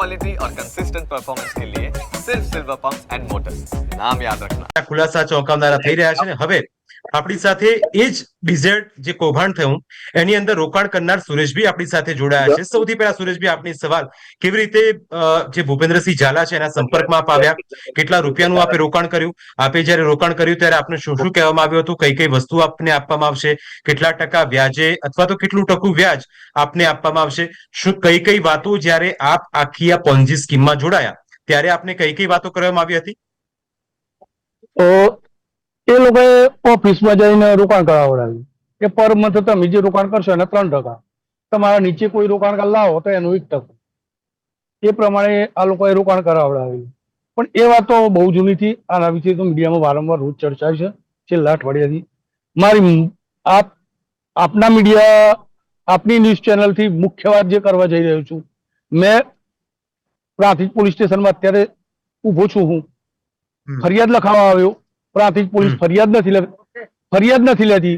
Quality और consistent performance के लिए सिर्फ सिल्वर पंप्स एंड मोटर्स, नाम याद रखना। ખુલાસા ચોંકાવનારા થઈ રહ્યા છે ને હવે આપણી સાથે એ જ ડિઝર્ટ જે કૌભાંડ થયું એની અંદર રોકાણ કરનાર સુરેશભાઈ આપણી સાથે જોડાયા છે। સૌથી પહેલા સુરેશભાઈ આપની સવાલ કેવી રીતે જે ભૂપેન્દ્રસિંહ ઝાલા છે એના સંપર્કમાં આપ આવ્યા, કેટલા રૂપિયાનું આપે રોકાણ કર્યું, આપે જયારે રોકાણ કર્યું ત્યારે આપને શું શું કહેવામાં આવ્યું હતું, કઈ કઈ વસ્તુ આપને આપવામાં આવશે, કેટલા ટકા વ્યાજે અથવા તો કેટલું ટકું વ્યાજ આપને આપવામાં આવશે, શું કઈ કઈ વાતો જયારે આપ આખી આ પોન્જી સ્કીમમાં જોડાયા ત્યારે આપને કઈ કઈ વાતો કરવામાં આવી હતી? તો એ લોકોએ ઓફિસમાં જઈને રોકાણ કરાવડાવ્યું કે પર મંથ તમે જે રોકાણ કરશો એને 3%, તમારા નીચે કોઈ રોકાણકાર લાવો તો એનું 1%, એ પ્રમાણે આ લોકોએ રોકાણ કરાવડાવ્યું। પણ એ વાત તો બહુ જૂની થી, આના વિશે તો મીડિયામાં વારંવાર રોજ ચર્ચા છે છેલ્લા અઠવાડિયાથી। મારી આપના મીડિયા, આપની ન્યૂઝ ચેનલથી મુખ્ય વાત જે કરવા જઈ રહ્યો છું, મેં પ્રાંતિજ પોલીસ સ્ટેશનમાં અત્યારે ઊભો છું, હું ફરિયાદ લખાવવા આવ્યો, પ્રાંતિજ પોલીસ ફરિયાદ નથી લેતી।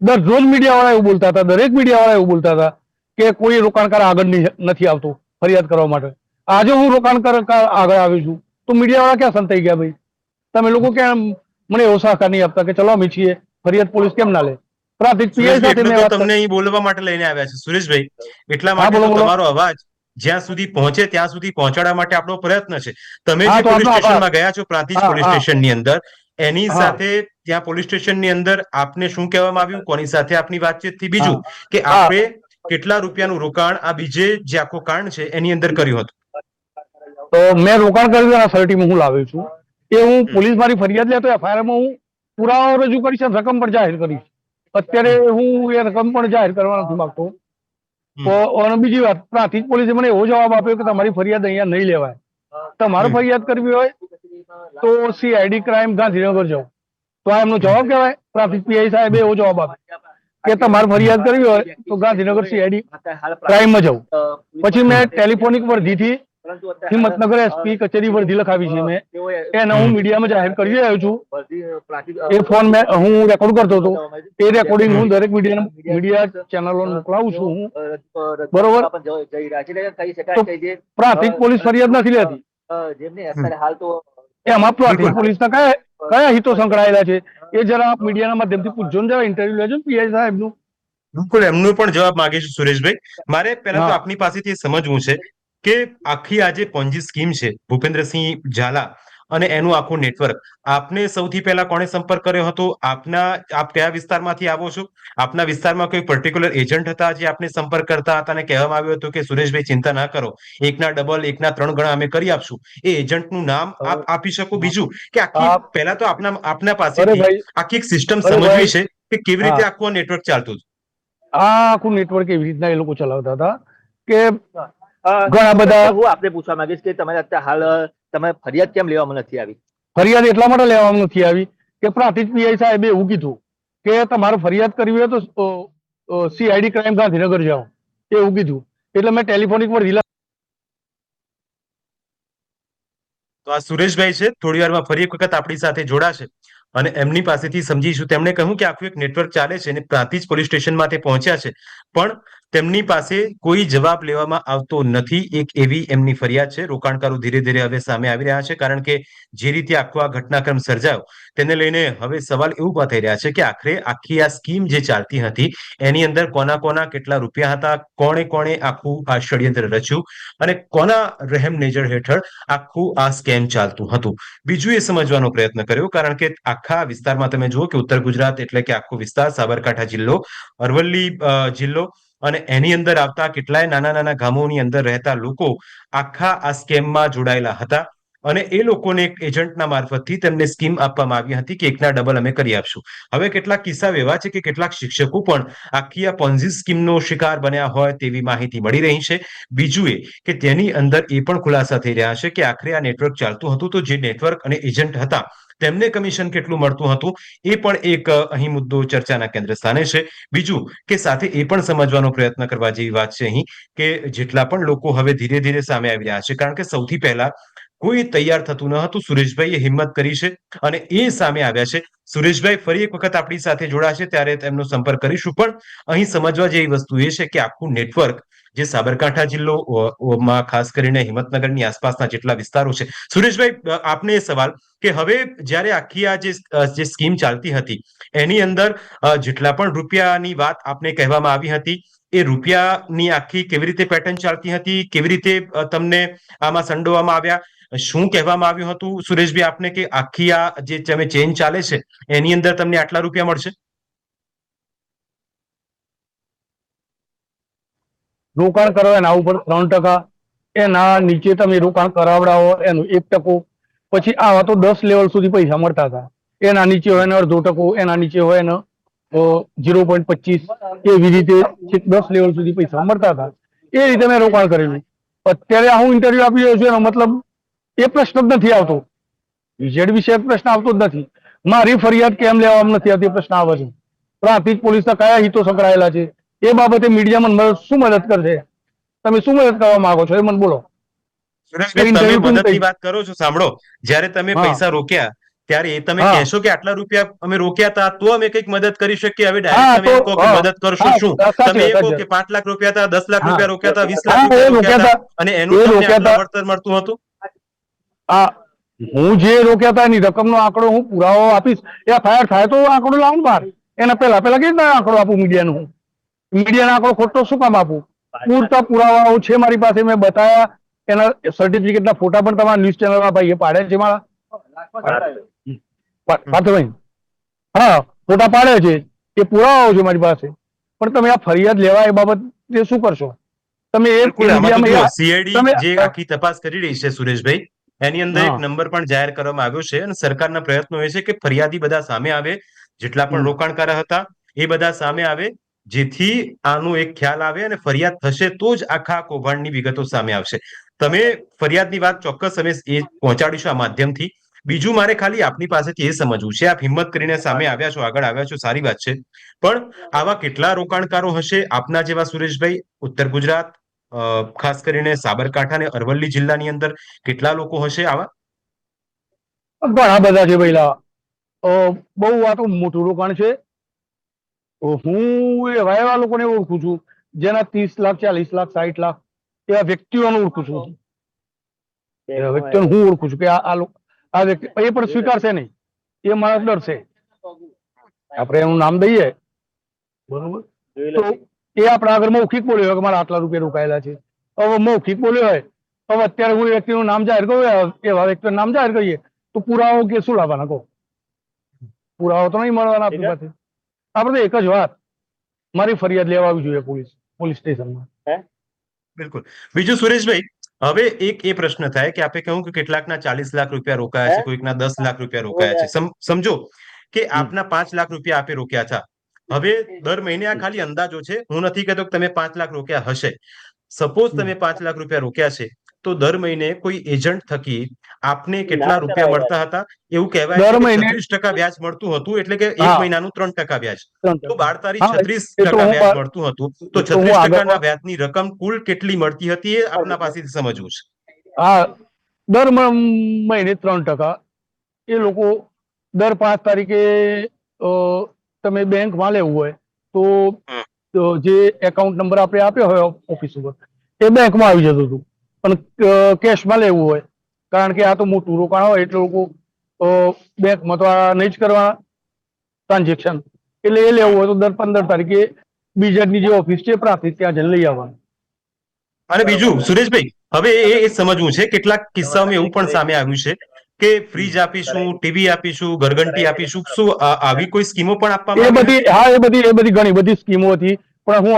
દરરોજ મીડિયાવાળા એવું બોલતા હતા, દરેક મીડિયાવાળા એવું બોલતા હતા કે કોઈ રોકાણકાર આગળ નથી આવતો ફરિયાદ કરવા માટે। આજે હું રોકાણકાર આગળ આવ્યો છું તો મીડિયાવાળા ક્યાં સંતાઈ ગયા? ભાઈ તમે લોકો કેમ મને એવો સહકાર નહીં આપતા કે ચલો અમે છીએ, ફરિયાદ પોલીસ કેમ ના લે? પ્રાંતિજ પીઆઈ સાથે મેં વાત તમને અહીં બોલવા માટે લઈને આવ્યા છે સુરેશભાઈ, એટલા માટે તો તમારો અવાજ જ્યાં સુધી પહોંચે ત્યાં સુધી પહોંચાડવા માટે આપણો પ્રયત્ન છે। તમે જે પોલીસ સ્ટેશનમાં ગયા છો, પ્રાંતિજ પોલીસ સ્ટેશનની અંદર, એની સાથે ત્યાં પોલીસ સ્ટેશનની અંદર આપને શું કહેવામાં આવ્યું, કોની સાથે આપની વાતચીત થી, બીજું કે આપણે કેટલા રૂપિયાનું રોકાણ આ બીજે જે આખો કાંડ છે એની અંદર કર્યું હતું? તો મેં રોકાણ કર્યું એના સર્ટિફિકેટ હું લાવ્યો છું, એ હું પોલીસ મારી ફરિયાદ લે તો એફઆઈઆરમાં હું પુરાવા રજૂ કરીશ, રકમ પણ જાહેર કરીશ। અત્યારે હું એ રકમ પણ જાહેર કરવા નથી માંગતો। તો અને બીજી વાત, પ્રાંતિજ પોલીસે મને એવો જવાબ આપ્યો કે તમારી ફરિયાદ અહીંયા નહીં લેવાય, તમારે ફરિયાદ કરવી હોય તો CID ક્રાઇમ ગાંધીનગર જાઓ। તો આ એમનો જવાબ કહેવાય? પ્રાંતિજ પીઆઈ સાહેબે એવો જવાબ આપ્યો કે તમારે ફરિયાદ કરવી હોય તો ગાંધીનગર CID ક્રાઇમમાં જાઓ। પછી મેં ટેલિફોનિક વર્ધીથી હિંમતનગર SP કચેરી વર્ધી લખાવી છે મેં, એને હું મીડિયામાં જાહેર કરી રહ્યો છું। એ ફોન હું રેકોર્ડ કરતો હતો, એ રેકોર્ડિંગ હું દરેક મીડિયા ચેનલો મોકલાવું છું હું, બરોબર? પ્રાંતિજ પોલીસ ફરિયાદ નથી લેતી, એમાં પ્રાંતિજ પોલીસના કયા હિતો સંકળાયેલા છે એ જરા મીડિયાના માધ્યમથી પૂછજો ને, જરા ઇન્ટરવ્યુ લેજો ને પીઆઈ સાહેબનું। બિલકુલ, એમનું પણ જવાબ માંગીશું સુરેશભાઈ। મારે પહેલા તો આપની પાસેથી સમજવું છે કે આખી આ જે પોન્જી સ્કીમ છે ભૂપેન્દ્રસિંહ ઝાલા અને એનું આખું નેટવર્ક, આપને સૌથી પહેલા કોણે સંપર્ક કર્યો હતો? આપ કયા વિસ્તારમાંથી આવો છો? આપના વિસ્તારમાં કોઈ પર્ટિક્યુલર એજન્ટ હતા જે આપને સંપર્ક કરતા હતા અને કહેવામાં આવ્યું હતું કે સુરેશભાઈ ચિંતા ના કરો, 1ના ડબલ 1ના 3 ગણા અમે કરી આપશું? એ એજન્ટનું નામ આપ આપી શકો? બીજું કે આખી પહેલા તો આપના પાસેથી આખી એક સિસ્ટમ સમજવી છે કે કેવી રીતે આખું નેટવર્ક ચાલતું હતું। આ આખું નેટવર્ક એવી રીતના એ લોકો ચલાવતા હતા કે ઘણા બધા, હું આપને પૂછવા માંગીશ કે તમારે અત્યારે હાલ તમે ફરિયાદ કેમ લેવામાં નથી આવી? ફરિયાદ એટલા માટે લેવામાં નથી આવી કે પ્રાંતિજ પીઆઈ સાહેબે એવું કીધું કે તમારે ફરિયાદ કરવી હોય તો CID ક્રાઇમ ગાંધીનગર જાઓ, એવું કીધું। એટલે મેં ટેલિફોનિક પર તો આ સુરેશભાઈ છે, થોડી વારમાં ફરી એક વખત આપણી સાથે જોડાશે અને એમની પાસેથી સમજીશું। તેમણે કહ્યું કે આખું એક નેટવર્ક ચાલે છે અને પ્રાંતિજ પોલીસ સ્ટેશનમાં તે પહોંચ્યા છે, પણ તેમની પાસે કોઈ જવાબ લેવામાં આવતો નથી। એક એવી એમની ફરિયાદ છે। રોકાણકારો ધીરે ધીરે હવે સામે આવી રહ્યા છે, કારણ કે જે રીતે આખો આ ઘટનાક્રમ સર્જાયો તેને લઈને હવે સવાલ એવું ઉભા થઈ રહ્યા છે કે આખરે આખી આ સ્કીમ જે ચાલતી હતી એની અંદર કોના કોના કેટલા રૂપિયા હતા, કોણે કોણે આખું આ ષડયંત્ર રચ્યું અને કોના રહેમ નેજર હેઠળ આખું આ સ્કેમ ચાલતું હતું, બીજું એ સમજવાનો પ્રયત્ન કર્યો। કારણ કે આખા વિસ્તારમાં તમે જુઓ કે ઉત્તર ગુજરાત એટલે કે આખો વિસ્તાર, સાબરકાંઠા જિલ્લો, અરવલ્લી જિલ્લો અને એની અંદર આવતા કેટલાય નાના નાના ગામોની અંદર રહેતા લોકો આખા આ સ્કેમમાં જોડાયેલા હતા અને એ લોકોને એક એજન્ટના મારફતથી તેમને સ્કીમ આપવામાં આવી હતી કે 1ના ડબલ અમે કરી આપશું। હવે કેટલાક કિસ્સા એવા છે કે કેટલાક શિક્ષકો પણ આખી આ પોન્જી સ્કીમનો શિકાર બન્યા હોય તેવી માહિતી મળી રહી છે। બીજું એ કે તેની અંદર એ પણ ખુલાસા થઈ રહ્યા છે કે આખરે આ નેટવર્ક ચાલતું હતું તો જે નેટવર્ક અને એજન્ટ હતા તેમને કમિશન કેટલું મળતું હતું એ પણ એક અહીં મુદ્દો ચર્ચાના કેન્દ્ર સ્થાને છે। બીજું કે સાથે એ પણ સમજવાનો પ્રયત્ન કરવા જેવી વાત છે અહીં કે જેટલા પણ લોકો હવે ધીરે ધીરે સામે આવી રહ્યા છે, કારણ કે સૌથી પહેલા કોઈ તૈયાર થતું ન હતું, સુરેશભાઈએ હિંમત કરી છે અને એ સામે આવ્યા છે। સુરેશભાઈ ફરી એક વખત આપણી સાથે જોડાશે ત્યારે તેમનો સંપર્ક કરીશું, પણ અહીં સમજવા જેવી વસ્તુ એ છે કે આખું નેટવર્ક જે સાબરકાંઠા જિલ્લો માં ખાસ કરીને હિંમતનગરની આસપાસના જેટલા વિસ્તારો છે. સુરેશભાઈ, આપને એ સવાલ કે હવે જ્યારે આખી આ જે સ્કીમ ચાલતી હતી એની અંદર જેટલા પણ રૂપિયાની વાત આપને કહેવામાં આવી હતી, એ રૂપિયાની આખી કેવી રીતે પેટર્ન ચાલતી હતી, કેવી રીતે તમને આમાં સંડોવામાં આવ્યા, શું કહેવામાં આવ્યું હતું સુરેશભાઈ આપને કે આખી આ જે તમે ચેન ચાલે છે એની અંદર તમને આટલા રૂપિયા મળશે? રોકાણ કરો એના ઉપર 3%, એના નીચે તમે રોકાણ કરાવડાવો એનું 1%, પછી આવા તો 10 લેવલ સુધી પૈસા મળતા હતા. એના નીચે હોય એને 0.5%, એના નીચે હોય એને 0.25, એવી રીતે 10 લેવલ સુધી પૈસા મળતા હતા. એ રીતે મેં રોકાણ કરેલું. અત્યારે હું ઇન્ટરવ્યુ આપી રહ્યો છું એનો મતલબ એ પ્રશ્ન જ નથી આવતો. વિજેડ વિશે પ્રશ્ન આવતો જ નથી. મારી ફરિયાદ કેમ લેવામાં નથી આવતી પ્રશ્ન આવે છે. પ્રાંતિજ પોલીસના કયા હિતો સંકળાયેલા છે એ બાબતે મીડિયા મને શું મદદ કરશે? તમે શું મદદ કરવા માંગો છો એ મને બોલો. સુરેશભાઈ, તમે મદદની વાત કરો છો, સાંભળો. જ્યારે તમે પૈસા રોક્યા ત્યારે એ તમે કહેશો કે આટલા રૂપિયા અમે રોક્યા હતા તો અમે કંઈક મદદ કરી શકીએ. હવે ડાયરેક્ટ તમે કહો કે મદદ કરશો શું? તમે એ કહો કે 5 લાખ રૂપિયા હતા, 10 લાખ રૂપિયા રોક્યા હતા, 20 લાખ રૂપિયા રોક્યા હતા અને એનું તમને આટલું વળતર મળતું હતું. હું જે રોક્યા હતા એની રકમનો આંકડો હું પુરાવો આપીશ. FIR થાય તો આંકડો લાવું બહાર. એના પહેલા કેવી રીતે આંકડો આપું મીડિયાનો? મીડિયાનો આંકડો ખોટો શું કામ આપું? પૂરતા પુરાવાઓ છે મારી પાસે, મેં બતાવ્યા. એના સર્ટિફિકેટના ફોટા પણ તમારા ન્યૂઝ ચેનલમાં ભાઈ પાડે છે મારા. હા, ફોટા પાડે છે, એ પુરાવાઓ છે મારી પાસે. પણ તમે આ ફરિયાદ લેવા એ બાબતે શું કરશો? તમે સીઆઈડી જે આખી તપાસ કરી રહી છે સુરેશભાઈ, એની અંદર એક નંબર પણ જાહેર કરવામાં આવ્યો છે અને સરકારના પ્રયત્નો એ છે કે ફરિયાદી બધા સામે આવે, જેટલા પણ રોકાણકાર હતા એ બધા સામે આવે, જેથી આનો એક ખ્યાલ આવે અને ફરિયાદ થશે તો જ આખા કૌભાંડની વિગતો સામે આવશે. તમે ફરિયાદની વાત ચોક્કસ અમે એ પહોંચાડીશું આ માધ્યમથી. બીજું મારે ખાલી આપની પાસેથી એ સમજવું છે, આપ હિંમત કરીને સામે આવ્યા છો, આગળ આવ્યા છો, સારી વાત છે, પણ આવા કેટલા રોકાણકારો હશે આપના જેવા સુરેશભાઈ ઉત્તર ગુજરાત, ખાસ કરીને સાબરકાંઠા અને અરવલ્લી જિલ્લાની અંદર કેટલા લોકો હશે આવા? ઘણા બધા છે પહેલા. બહુ આ તો મોટું રોકાણ છે. હું એવા લોકોને ઓળખું છું જેના 30 લાખ, 40 લાખ, 60 લાખ એવા વ્યક્તિઓને ઓળખું છું. એવા વ્યક્તિઓને હું ઓળખું છું કે આ વ્યક્તિ એ પણ સ્વીકારશે નહીં, એ મારા ડર છે. આપણે એનું નામ દઈએ બરોબર, તો એ આપણા આગળ મૌખિક બોલ્યો હોય કે મારા આટલા રૂપિયા રોકાયેલા છે. હવે મૌખિક બોલ્યો હોય, હવે અત્યારે હું વ્યક્તિનું નામ જાહેર કરું, એવા વ્યક્તિનું નામ જાહેર કરીએ તો પુરાવો કે શું લાવવાના? કહો, પુરાવો તો નહીં મળવાના આપણી પાસે. આપણે તો એક જ વાત, મારી ફરિયાદ લેવા આવવી જોઈએ પોલીસ સ્ટેશનમાં. બિલકુલ. બીજું સુરેશભાઈ, હવે એક એ પ્રશ્ન થાય કે આપે કહ્યું કે કેટલાકના 40 લાખ રૂપિયા રોકાયા છે, કોઈકના 10 લાખ રૂપિયા રોકાયા છે. સમજો કે આપના 5 લાખ રૂપિયા આપે રોક્યા હતા. હવે દર મહિને આ ખાલી અંદાજો છે, હું નથી કહેતો કે તમે 5 લાખ રોક્યા હશે. સપોઝ તમે 5 લાખ રૂપિયા રોક્યા છે તો દર મહિને કોઈ એજન્ટ થકી આપને કેટલા રૂપિયા મળતા હતા? એવું કહેવાય કે 36% વ્યાજ મળતું હતું, એટલે કે એક મહિનાનું 3% વ્યાજ. તો 12 તારીખ 36% વ્યાજ મળતું હતું, તો 36%ના વ્યાજની રકમ કુલ કેટલી મળતી હતી એ આપના પાસેથી સમજવું છે. હા, દર મહિને 3%. એ લોકો દર 5 તારીખે તમે બેંકમાં લેવું હોય તો જે એકાઉન્ટ નંબર આપણે આપ્યો હોય ઓફિસ ઉપર, એ બેંકમાં આવી જતું હતું. પણ કેશમાં લેવું હોય, કારણ કે આ તો મોટું રોકાણ હોય એટલે લોકો બેંકમાં તો આ નહીં જ કરવા ટ્રાન્ઝેક્શન, એટલે એ લેવું હોય તો દર 15 તારીખે બીજેડની જે ઓફિસ છે પ્રાંતિજ, ત્યાં જઈને લઈ આવવાનું. અને બીજું સુરેશભાઈ, હવે એ સમજવું છે, કેટલાક કિસ્સાઓમાં એવું પણ સામે આવ્યું છે કે ફ્રીજ આપીશું, ટીવી આપીશું, ઘરઘંટી આપીશું, શું આવી કોઈ સ્કીમો પણ આપવામાં આવી? એ બધી ઘણી બધી સ્કીમો હતી, પણ હું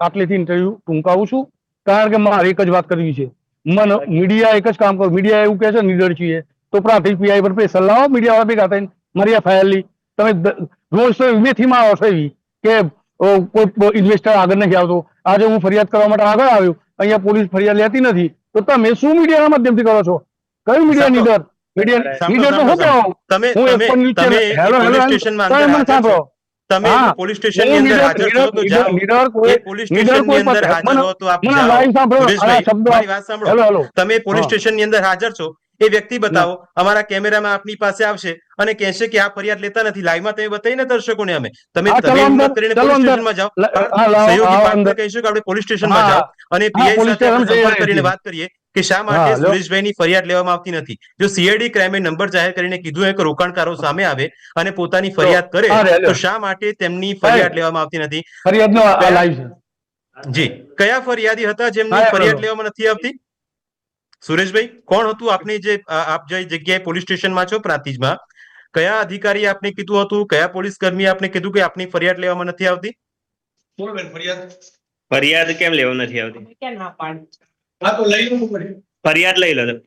આટલેથી ઇન્ટરવ્યુ ટૂંકાવું છું, કારણ કે મારે એક જ વાત કરવી છે. મીડિયા એક જ કામ કરો. મીડિયા એવું કહે છે નિડર છીએ, તો પ્રાંતિજ પીઆઈ પર પ્રેશર લાવો, મીડિયા ભેગા થઈને મારી FIR લી. તમે રોજ તો મેથીમાં આવો છો એવી કે કોઈ ઇન્વેસ્ટર આગળ નથી આવતો. આજે હું ફરિયાદ કરવા માટે આગળ આવ્યો, અહીંયા પોલીસ ફરિયાદ લેતી નથી, તો તમે શું મીડિયાના માધ્યમથી કરો છો? કયું મીડિયા નિડર? પોલીસ સ્ટેશનની અંદર હાજર છો તો જાઓ. પોલીસ સ્ટેશનની અંદર હાજર હો તો આપ જાઓ. સુરેશભાઈ, મારી વાત સાંભળો. તમે પોલીસ સ્ટેશનની અંદર હાજર છો, એ વ્યક્તિ બતાવો, અમારા કેમેરામાં આપની પાસે આવશે અને કહેશે કે આ ફરિયાદ લેતા નથી. લાઈવમાં તમે બતાવીને દર્શકોને અમે તમે હા, તમે ચલો હિંમત અંદર, કરીને ચલો પોલીસ અંદર. સ્ટેશનમાં જાઓ. હા, લાવો, સહયોગી આવો પાર્ટનર અંદર. કહીશું કે આપણે પોલીસ સ્ટેશનમાં હા, જાઓ અને હા, પીઆઈ પોલીસ સાથે આપણે સ્ટેશન જઈ સંપર્ક કરીને છીએ. વાત કરીએ કે શા હા, માટે લો. સુરેશભાઈની ફરિયાદ લેવામાં આવતી નથી. જો સીઆઈડી ક્રાઇમે નંબર જાહેર કરીને કીધું હોય કે રોકાણકારો સામે આવે અને પોતાની ફરિયાદ કરે હા, રે, તો લ્યો. શા માટે તેમની સાહેબ, ફરિયાદ લેવામાં આવતી નથી? ફરિયાદનો આ કયા લાઈવ છે. જી કયા ફરિયાદી હતા જેમની હા, ફરિયાદ લો. લેવામાં નથી આવતી? સુરેશભાઈ કોણ હતું આપની જે આપ જે જગ્યાએ પોલીસ સ્ટેશનમાં છો પ્રાંતિજમાં, કયા અધિકારી આપને કીધું હતું, કયા પોલીસ કર્મી આપને કીધું કે આપની ફરિયાદ લેવામાં નથી આવતી? ફરિયાદ કેમ લેવા નથી આવતી? ફરિયાદ લઈ લો તમે.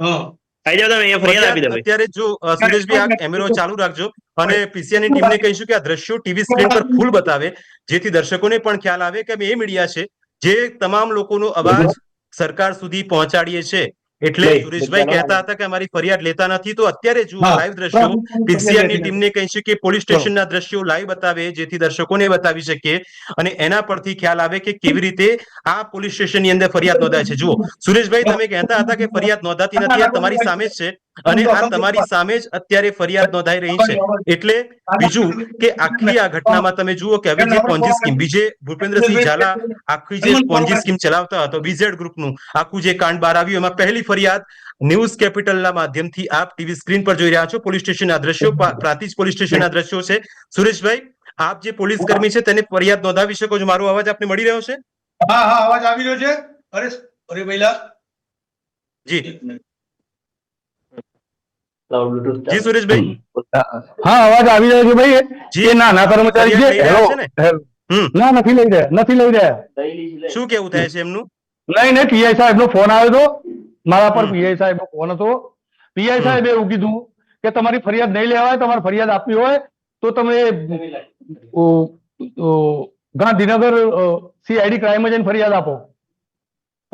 આવી જાઓ તમે અહીંયા ફરિયાદ આપી દો ભાઈ. અત્યારે જો સુરેશભાઈ આ કેમેરો ચાલુ રાખજો અને પીસીઆરની ટીમને કહીશું કે આ દ્રશ્યો ટીવી સ્ક્રીન પર ફૂલ બતાવે જેથી દર્શકોને પણ ખ્યાલ આવે કે અમે એ મીડિયા છે જે તમામ લોકોનો અવાજ સરકાર સુધી પહોંચાડીએ છે. એટલે સુરેશભાઈ કહેતા હતા કે અમારી ફરિયાદ લેતા નથી, તો અત્યારે જુઓ લાઈવ દ્રશ્યો પીસીઆરની ટીમને કહીશું કે પોલીસ સ્ટેશનના દ્રશ્યો લાઈવ બતાવે જેથી દર્શકોને બતાવી શકીએ અને એના પરથી ખ્યાલ આવે કે કેવી રીતે આ પોલીસ સ્ટેશનની અંદર ફરિયાદ નોંધાય છે. જુઓ સુરેશભાઈ તમે કહેતા હતા કે ફરિયાદ નોંધાતી નથી, આ તમારી સામે જ છે અને આ તમારી સામે જ અત્યારે ફરિયાદ નોંધાઈ રહી છે. એટલે બીજું કે આખી આ ઘટનામાં તમે જુઓ કે હવે જે પોન્જી સ્કીમ બીજે ભૂપેન્દ્રસિંહ ઝાલા આખી જે પોન્જી સ્કીમ ચલાવતા હતો બીઝેડ ગ્રુપનું આખું જે કાંડ બહાર આવ્યું એમાં પહેલી ફરિયાદ ન્યૂઝ કેપિટલના માધ્યમથી આપ ટીવી સ્ક્રીન પર જોઈ રહ્યા છો. પોલીસ સ્ટેશનના દ્રશ્યો પ્રાંતિજ પોલીસ સ્ટેશનના દ્રશ્યો છે. સુરેશભાઈ આપ જે પોલીસ કર્મી છે તેને ફરિયાદ નોંધાવી શકો છો? મારો અવાજ આપને મળી રહ્યો છે? હા હા અવાજ આવી રહ્યો છે. અરે અરે ભઈલા જી જી સુરેશભાઈ હા, અવાજ આવી રહ્યો છે ભાઈ. જી. એ નાના કર્મચારી ફરિયાદ છે. લઈ રહ્યા હેલો, છે ને? હેલો. હમ ના, નથી લઈ રહ્યા, નથી લઈ રહ્યા. શું કેવું થાય છે એમનું? નહીં નહીં, પીઆઈ સાહેબ નો ફોન આવ્યો હતો મારા પર. હમ. પીઆઈ સાહેબ નો ફોન હતો. પીઆઈ હમ. સાહેબે એવું કીધું કે તમારી ફરિયાદ નહીં લેવાય, તમારે ફરિયાદ આપવી હોય તો તમે ગાંધીનગર સીઆઈડી ક્રાઇમ જઈને ફરિયાદ આપો.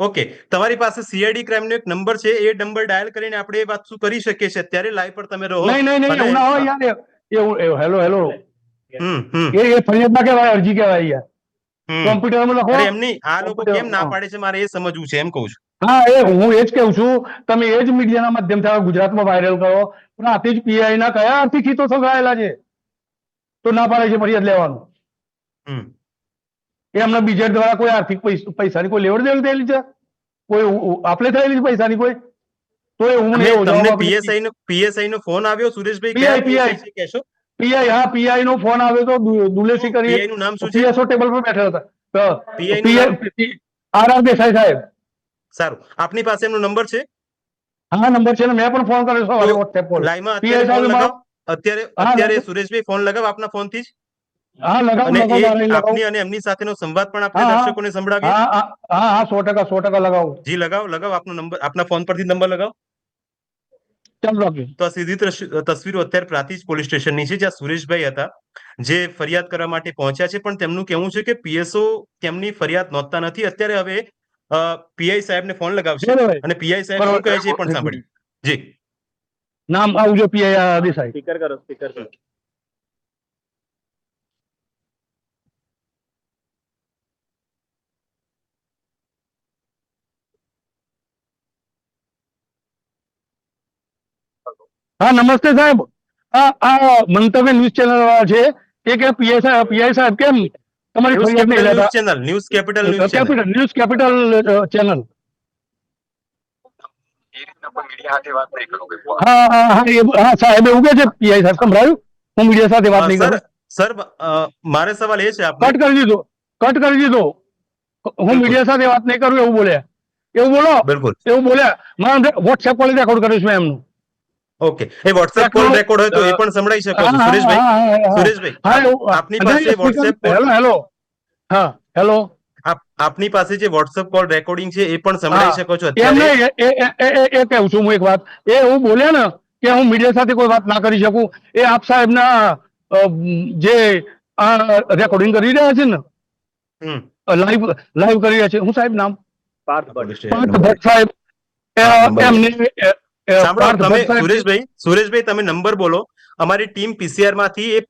ઓકે, તમારી પાસે સીઆઈડી ક્રાઇમ નો એક નંબર છે, એ નંબર ડાયલ કરીને આપણે એ વાત શું કરી શકીએ છીએ? અત્યારે લાઈવ પર તમે રહો. નહીં નહીં નહીં, અને- એવું ના હોય યાર. એવું હેલો હેલો, હમ એ ફરિયાદ ના કહેવાય, અરજી કહેવાય યાર. હમ. કોમ્પ્યુટરમાં લખો. અરે એમની આ લોકો કેમ ના પાડે છે મારે એ સમજવું છે, એમ કહું છું. હા, એ હું એ જ કહું છું. તમે એ જ મીડિયાના માધ્યમથી હવે ગુજરાતમાં વાયરલ કરો. પણ આથી જ પીઆઈ ના કયા આર્થિક હિતો સંકળાયેલા છે તો ના પાડે છે ફરિયાદ લેવાનું? હમ એ અમને બીજેડ દ્વારા કોઈ આર્થિક પૈસાની કોઈ લેવડ દેવડ થયેલી છે? કોઈ આપણે થયેલી છે પૈસાની કોઈ? તો એ હું અને એવું તમને જવાબ આપીશ. પીએસઆઈ નો ફોન આવ્યો સુરેશભાઈ? PI કયા PSI છે કહેશો? પીઆઈ, હા, પીઆઈ નો ફોન આવ્યો તો દુલેસી કરી. PI નું નામ શું છે? પીએસઓ ટેબલ પર બેઠા હતા. PI નું નામ? આર દેસાઈ સાહેબ. સારું, આપની પાસે એમનો નંબર છે? હા, નંબર છે ને, મેં પણ ફોન કર્યો સવારે વોટ્સએપ પર. લાઈવમાં PI અત્યારે ફોન સાહેબ લગાવો. અત્યારે હા, અત્યારે લગાવો. સુરેશભાઈ ફોન લગાવ આપના ફોનથી જ હા, લગાવો અને લગાવો, એ મારે લગાવો. આપની અને એમની સાથેનો સંવાદ પણ આપણે હા, દર્શકોને સંભળાવીએ. હા હા હા હા, 100% લગાવો. જી લગાવો લગાવો, આપનો નંબર આપના ફોન પરથી નંબર લગાવો. ચાલો રાખજો. તો આ સીધી તસવીરો અત્યારે પ્રાંતિજ પોલીસ સ્ટેશનની છે જ્યાં સુરેશભાઈ હતા જે ફરિયાદ કરવા માટે પહોંચ્યા છે, પણ તેમનું કહેવું છે કે પીએસઓ તેમની ફરિયાદ નોંધતા નથી. અત્યારે હવે પીઆઈ સાહેબને ફોન લગાવશે બરોબર. અને પીઆઈ સાહેબ શું કહે છે એ પણ સાંભળીએ. જી નામ આવજો પીઆઈ દેસાઈ. સ્પીકર કરો, સ્પીકર કરો. હા, નમસ્તે સાહેબ. આ મંતવ્ય ન્યૂઝ ચેનલ વાળા છે એ કે પીઆઈ સાહેબ કેમ તમારી ન્યૂઝ ફરિયાદ નહીં કેપિટલ લેતા? News channel, news capital news channel. News capital channel. હા હા હા, હા સાહેબ એવું કે છે. પીઆઈ સાહેબ સંભળાયું? હું મીડિયા સાથે વાત નહીં સર કરું. સર મારે સવાલ એ છે આપને. કટ કરી દીધો, કટ કરી દીધો. હું મીડિયા સાથે વાત નહીં કરું એવું બોલ્યા. એવું બોલો, બિલકુલ એવું બોલ્યા. મારા વોટ્સએપ કોલ રેકોર્ડ કરીશ મેં એમનું. ઓકે, એ વોટ્સએપ કોલ રેકોર્ડ હોય તો એ પણ સંભળાઈ શકો છો. સુરેશભાઈ આપની પાસે વોટ્સએપ કોલ, હેલો હેલો, હા હેલો, આપની પાસે જે વોટ્સએપ કોલ રેકોર્ડિંગ છે એ પણ સંભળાઈ શકો છો એમને અત્યારે. એ કહું છું હું એક વાત. એ એવું બોલ્યા ને કે હું મીડિયા સાથે કોઈ વાત ના કરી શકું. એ આપ સાહેબના જે આ રેકોર્ડિંગ કરી રહ્યા છે ને, લાઈવ કરી રહ્યા છે. હું સાહેબ નામ પાર્થ ભટ્ટ. પાર્થ ભટ્ટ સાહેબ. એમને સાંભળો તમે સુરેશભાઈ તમે નંબર બોલો. અમારી ટીમ પીસીઆર માંથી એ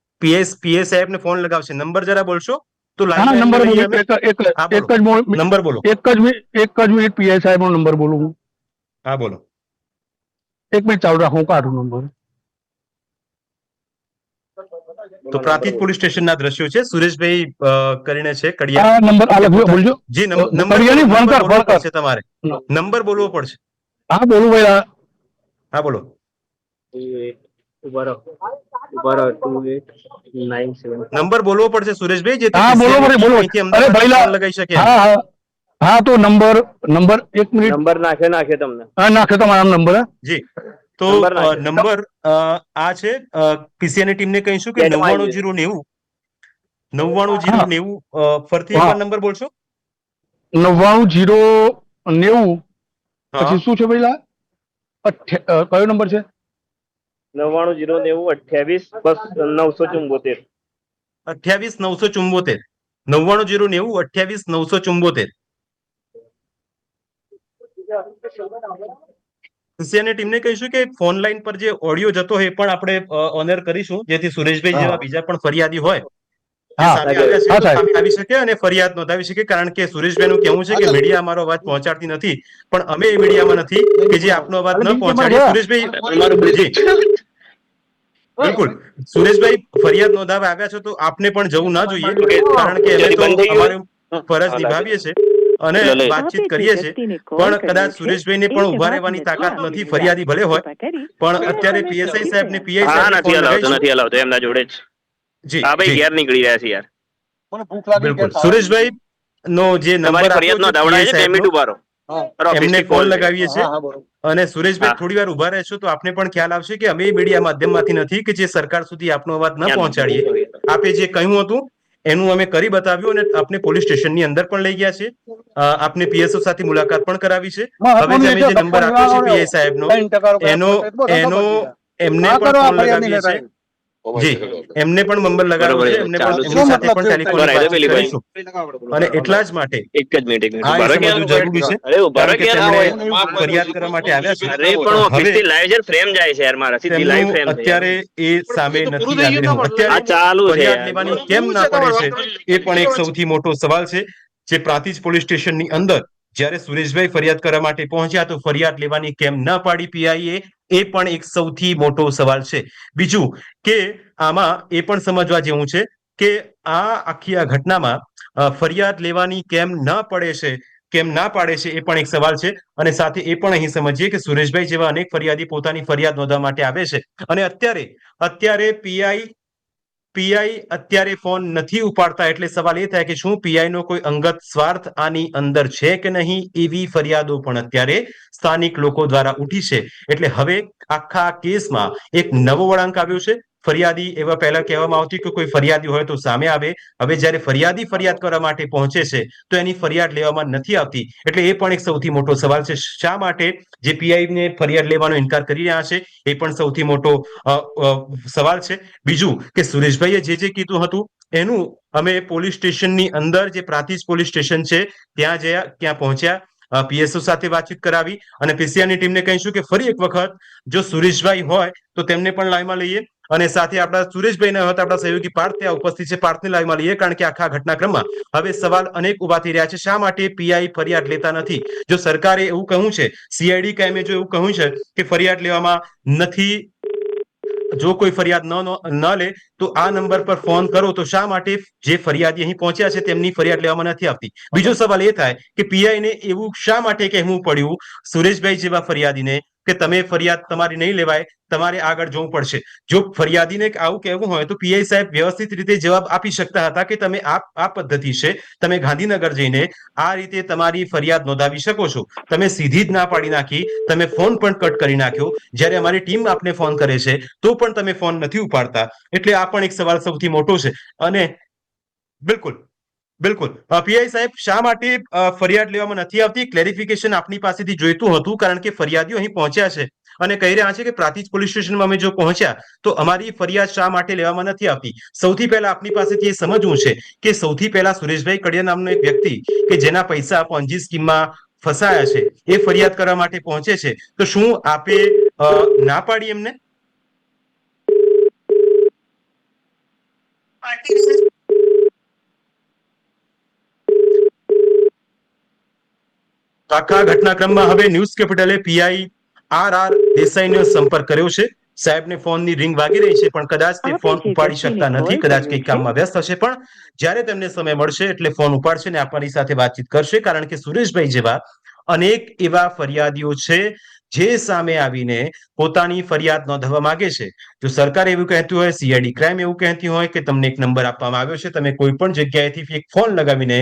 પીએ સાહેબ ને ફોન લગાવશે. નંબર જરા બોલશો તો હા, નંબર નંબર બોલો. એક જ મિનિટ પીઆઈ સાહેબ નો નંબર બોલું હું. હા બોલો. એક મિનિટ ચાલુ રાખો, હું કાઢું નંબર. તો પ્રાંતિજ પોલીસ સ્ટેશનના દ્રશ્યો છે. સુરેશભાઈ કરીને છે કડિયા. આ નંબર આ લખ્યો, બોલજો. જી નંબર કડિયાની નંબર વણકર, બોલવો વણકર. પડશે તમારે. નંબર બોલવો પડશે. હા બોલું ભાઈ. હા બોલો. નંબર બોલવો પડશે સુરેશભાઈ, જેથી હા બોલો PCI બોલો. અહીંથી અરે અમદાવાદ ભાઈલા, ફોન લગાવી શકે. હા હા હા, તો નંબર એક મિનિટ. નંબર નાખે તમને. હા નાખે તમારા નંબર. જી તો નંબર નાખો. નંબર આ છે. PCI ની ટીમને કહીશું કે ચેટમાં આવી 99 090 ફરતી હા. એકવાર નંબર બોલશો. 99 હા પછી શું છે ભાઈલા? કયો નંબર છે? 99 090 28 974. 28 974. 99 090 28 974. PCI ટીમને કહીશું કે ફોન લાઈન પર જે ઓડિયો જતો હોય એ પણ આપણે ઓનર કરીશું, જેથી સુરેશભાઈ જેવા બીજા પણ ફરિયાદી હોય જે હા સામે આવ્યા છે હા તો સાહેબ. સામે આવી શકે અને ફરિયાદ નોંધાવી શકે. કારણ કે સુરેશભાઈનું કહેવું છે કે મીડિયા અમારો અવાજ પહોંચાડતી નથી, પણ અમે એ મીડિયામાં નથી કે જે આપનો અવાજ ન પહોંચાડીએ. સુરેશભાઈ જી બિલકુલ. સુરેશભાઈ ફરિયાદ નોંધાવવા આવ્યા છો તો આપને પણ જવું ના જોઈએ, કારણ કે અમે તો અમારી ફરજ નિભાવીએ છીએ અને વાતચીત કરીએ છીએ. પણ કદાચ સુરેશભાઈને પણ ઉભા રહેવાની તાકાત નથી, ફરિયાદી ભલે હોય, પણ અત્યારે PSI સાહેબ ને PI હા સાહેબ નથી ફોન હલાવતો લગાવીશું. એમના જોડે જ. જી હા ભાઈ જી ઘેર નીકળી રહ્યા છે યાર. મને ભૂખ લાગી બિલકુલ. ગયા સુરેશભાઈ નો જે તમારી નંબર ફરિયાદ આપ્યો નો છે ધાવડા PI છે 2 સાહેબનો, મિનિટ ઉભા રહો. એમને ઓફિસથી ફોન કોલ છે. લગાવીએ છીએ. હા બરોબર. અને સુરેશભાઈ હા. થોડી વાર ઉભા રહેશો તો આપને પણ ખ્યાલ આવશે કે અમે મીડિયા માધ્યમમાંથી નથી કે જે સરકાર સુધી આપનો અવાજ ન પહોંચાડીએ. આપે જે કહ્યું હતું એનું અમે કરી બતાવ્યું અને આપને પોલીસ સ્ટેશનની અંદર પણ લઈ ગયા છે. આપને PSO સાથે મુલાકાત પણ કરાવી છે. હવે જે અમે જે નંબર આપ્યો છે PI સાહેબનો, એનો એનો એમને પણ ફોન લગાવીએ છીએ. જી એમને પણ નંબર લગાવ્યો બરોબર છે, છે. એમને ચાલુ પણ છે. એમની સાથે પણ ટેલિફોનિક બરાબર, વાતચીત પેલી ભાઈ. કરીશું. અને એટલા જ માટે એક જ મિનિટ આ એ સમજવું જરૂરી છે, અરે ઉભા રહો કારણ કે યાર. તેમણે આવો. ફરિયાદ કરવા માટે આવ્યા છે. અરે પણ હું હવે ઓફિસથી લાઈવ છે, ફ્રેમ જાય છે યાર મારા. સીધી લાઈવ તેમનું ફ્રેમ છે યાર. અત્યારે એ સામે નથી આવી રહ્યું. આ અત્યારે ચાલુ છે ફરિયાદ યાર. લેવાની કેમ ના પડે છે એ પણ એક સૌથી મોટો સવાલ છે. જે પ્રાંતિજ પોલીસ સ્ટેશનની અંદર જ્યારે સુરેશભાઈ ફરિયાદ કરવા માટે પહોંચ્યા તો ફરિયાદ લેવાની કેમ ન પાડી PI એ પણ એક સૌથી મોટો સવાલ છે. બીજું કે આમાં એ પણ સમજવા જેવું છે કે આ આખી આ ઘટનામાં ફરિયાદ લેવાની કેમ ન પડે છે, કેમ ના પાડે છે, એ પણ એક સવાલ છે. અને સાથે એ પણ અહીં સમજીએ કે સુરેશભાઈ જેવા અનેક ફરિયાદી પોતાની ફરિયાદ નોંધવા માટે આવે છે અને અત્યારે PI અત્યારે ફોન નથી ઉપાડતા, એટલે સવાલ એ થાય કે શું PI નો કોઈ અંગત સ્વાર્થ આની અંદર છે કે નહીં, એવી ફરિયાદો પણ અત્યારે સ્થાનિક લોકો દ્વારા ઉઠી છે. એટલે હવે આખા કેસમાં એક નવો વળાંક આવ્યો છે. ફરિયાદી એવા પહેલા કહેવામાં આવતી કે કોઈ ફરિયાદી હોય તો સામે આવે. હવે જ્યારે ફરિયાદી ફરિયાદ કરવા માટે પહોંચે છે તો એની ફરિયાદ લેવામાં નથી આવતી. એટલે એ પણ એક સૌથી મોટો સવાલ છે. શા માટે જે PI ને ફરિયાદ લેવાનો ઇનકાર કરી રહ્યા છે એ પણ સૌથી મોટો સવાલ છે. બીજું કે સુરેશભાઈએ જે કીધું હતું એનું અમે પોલીસ સ્ટેશનની અંદર જે પ્રાંતિજ પોલીસ સ્ટેશન છે ત્યાં પહોંચ્યા, PSO સાથે વાતચીત કરાવી અને PCIની ટીમને કહીશું કે ફરી એક વખત જો સુરેશભાઈ હોય તો તેમને પણ લાઈવમાં લઈએ અને સાથે આપણા સુરેશભાઈ ના હોય તો આપણા સહયોગી પાર્થ ત્યાં ઉપસ્થિત છે, પાર્થને લાઈવમાં લઈએ. કારણ કે આખા ઘટનાક્રમમાં હવે સવાલ અનેક ઉભા થઈ રહ્યા છે. શા માટે PI ફરિયાદ લેતા નથી? જો સરકારે એવું કહ્યું છે, CID કાયમે જો એવું કહ્યું છે કે ફરિયાદ લેવામાં નથી, જો કોઈ ફરિયાદ ન લે તો આ નંબર પર ફોન કરો, તો શા માટે જે ફરિયાદી અહીં પહોંચ્યા છે તેમની ફરિયાદ લેવામાં નથી આવતી? બીજો સવાલ એ થાય કે PI ને એવું શા માટે કહેવું પડ્યું સુરેશભાઈ જેવા ફરિયાદીને કે તમે ફરિયાદ તમારી નહીં લેવાય, તમારે આગળ જવું પડશે? જો ફરિયાદીને આવું કહેવું હોય તો PI સાહેબ વ્યવસ્થિત રીતે જવાબ આપી શકતા હતા કે તમે આ પદ્ધતિ છે, તમે ગાંધીનગર જઈને આ રીતે તમારી ફરિયાદ નોંધાવી શકો છો. તમે સીધી જ ના પાડી નાખી, તમે ફોન પણ કટ કરી નાખ્યો. જ્યારે અમારી ટીમ આપને ફોન કરે છે તો પણ તમે ફોન નથી ઉપાડતા. એટલે આ પણ એક સવાલ સૌથી મોટો છે. અને બિલકુલ PI સાહેબ શા માટે ફરિયાદ લેવામાં નથી આવતી, ક્લેરિફિકેશન આપની પાસેથી જોઈતું હતું. કારણ કે ફરિયાદીઓ અહીં પહોંચ્યા છે અને કહી રહ્યા છે કે પ્રાંતિજ પોલીસ સ્ટેશનમાં અમે જો પહોંચ્યા તો અમારી ફરિયાદ શા માટે લેવામાં નથી આવતી. સૌથી પહેલા આપની પાસેથી એ સમજવું છે કે સૌથી પહેલા સુરેશભાઈ કડિયા નામનો એક વ્યક્તિ કે જેના પૈસા પોન્જી સ્કીમમાં ફસાયા છે એ ફરિયાદ કરવા માટે પહોંચે છે, તો શું આપે ના પાડી એમને? આખા ઘટનાક્રમમાં હવે ન્યૂઝ કેપિટલે PI RR દેસાઈનો સંપર્ક કર્યો છે. સાહેબને ફોનની રિંગ વાગી રહી છે, પણ કદાચ તે ફોન ઉપાડી શકતા નથી, કદાચ કંઈક કામમાં વ્યસ્ત હશે. પણ જ્યારે તેમને સમય મળશે એટલે ફોન ઉપાડશે ને આપણી સાથે વાતચીત કરશે, કારણ કે સુરેશભાઈ જેવા અનેક એવા ફરિયાદીઓ છે જે સામે આવીને પોતાની ફરિયાદ નોંધવા માંગે છે. જો સરકાર એવું કહેતું હોય, સીઆઈડી ક્રાઇમ એવું કહેતી હોય કે તમને એક નંબર આપવામાં આવ્યો છે, તમે કોઈ પણ જગ્યાએથી એક ફોન લગાવીને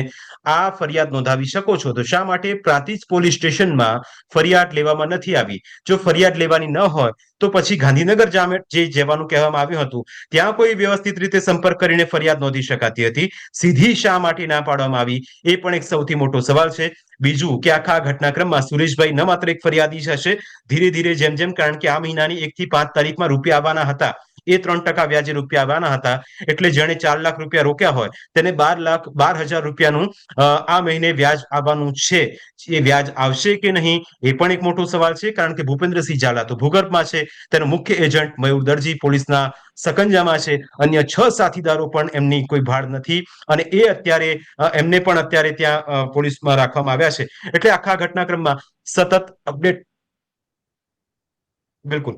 આ ફરિયાદ નોંધાવી શકો છો, તો શા માટે પ્રાંતિજ પોલીસ સ્ટેશનમાં ફરિયાદ લેવામાં નથી આવી? જો ફરિયાદ લેવાની ન હોય તો પછી ગાંધીનગર જે જવાનું કહેવામાં આવ્યું હતું ત્યાં કોઈ વ્યવસ્થિત રીતે સંપર્ક કરીને ફરિયાદ નોંધી શકાતી હતી. સીધી શા માટે ના પાડવામાં આવી, એ પણ એક સૌથી મોટો સવાલ છે. બીજું કે આખા ઘટનાક્રમમાં સુરેશભાઈ ન માત્ર એક ફરિયાદી હશે, ધીરે ધીરે જેમ જેમ, કારણ કે આ મહિનાની 1 થી 5 તારીખમાં રૂપિયા આવવાના હતા, એ 3% વ્યાજે રૂપિયા આવવાના હતા, એટલે જેણે 4 લાખ રૂપિયા રોક્યા હોય તેને 12,000 રૂપિયાનું આ મહિને વ્યાજ આવવાનું છે. એ વ્યાજ આવશે કે નહીં એ પણ એક મોટો સવાલ છે, કારણ કે ભૂપેન્દ્રસિંહ ઝાલા તો ભૂગર્ભમાં છે, તેનો મુખ્ય એજન્ટ મયુર દરજી પોલીસના સકંજામાં છે, અન્ય 6 સાથીદારો પણ એમની કોઈ ભાડ નથી, અને એ અત્યારે એમને પણ અત્યારે ત્યાં પોલીસમાં રાખવામાં આવ્યા છે. એટલે આખા ઘટનાક્રમમાં સતત અપડેટ. બિલકુલ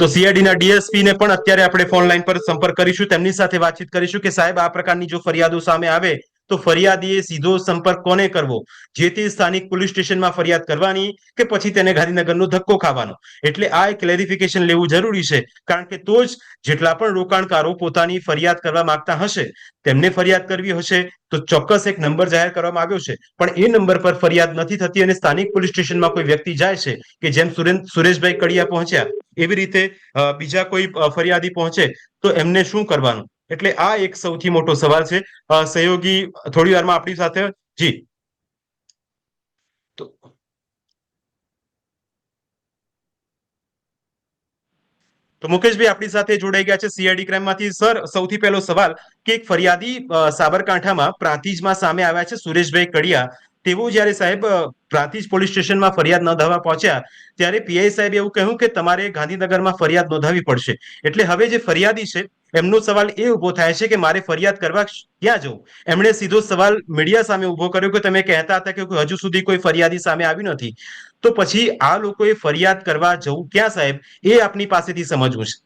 તો સીઆઈડી ના ડીએસપી ને પણ અત્યારે આપણે ફોન લાઈન પર સંપર્ક કરીશું, તેમની સાથે વાતચીત કરીશું કે સાહેબ આ પ્રકારની જો ફરિયાદો સામે આવે તો ફરિયાદીએ સીધો સંપર્ક કોને કરવો, જે તે સ્થાનિક પોલીસ સ્ટેશનમાં ફરિયાદ કરવાની કે પછી તેને ગાંધીનગરનો ધક્કો ખાવાનો? એટલે આ એક ક્લેરિફિકેશન લેવું જરૂરી છે, કારણ કે તો જ જેટલા પણ રોકાણકારો પોતાની ફરિયાદ કરવા માંગતા હશે તેમને ફરિયાદ કરવી હશે તો ચોક્કસ એક નંબર જાહેર કરવામાં આવ્યો છે, પણ એ નંબર પર ફરિયાદ નથી થતી અને સ્થાનિક પોલીસ સ્ટેશનમાં કોઈ વ્યક્તિ જાય છે કે જેમ સુરેશભાઈ કડિયા પહોંચ્યા એવી રીતે બીજા કોઈ ફરિયાદી પહોંચે તો એમને શું કરવાનું? એટલે આ એક સૌથી મોટો સવાલ છે. સહયોગી થોડી વારમાં આપણી સાથે. જી, તો મુકેશભાઈ આપણી સાથે જોડાઈ ગયા છે સીઆઈડી ક્રાઇમમાંથી. સર, સૌથી પહેલો સવાલ કે એક ફરિયાદી સાબરકાંઠામાં પ્રાંતિજમાં સામે આવ્યા છે, સુરેશભાઈ કડિયા. તેઓ જ્યારે સાહેબ પ્રાંતિજ પોલીસ સ્ટેશનમાં ફરિયાદ નોંધાવવા પહોંચ્યા ત્યારે પીઆઈ સાહેબ એવું કહ્યું કે તમારે ગાંધીનગરમાં ફરિયાદ નોંધાવવી પડશે. એટલે હવે જે ફરિયાદી છે એમનો સવાલ એ ઉભો થાય છે કે મારે ફરિયાદ કરવા ક્યાં જવું? એમણે સીધો સવાલ મીડિયા સામે ઉભો કર્યો કે તમે કહેતા હતા કે હજુ સુધી કોઈ ફરિયાદી સામે આવી નથી, તો પછી આ લોકોએ ફરિયાદ કરવા જવું ક્યાં સાહેબ, એ આપની પાસેથી સમજવું છે.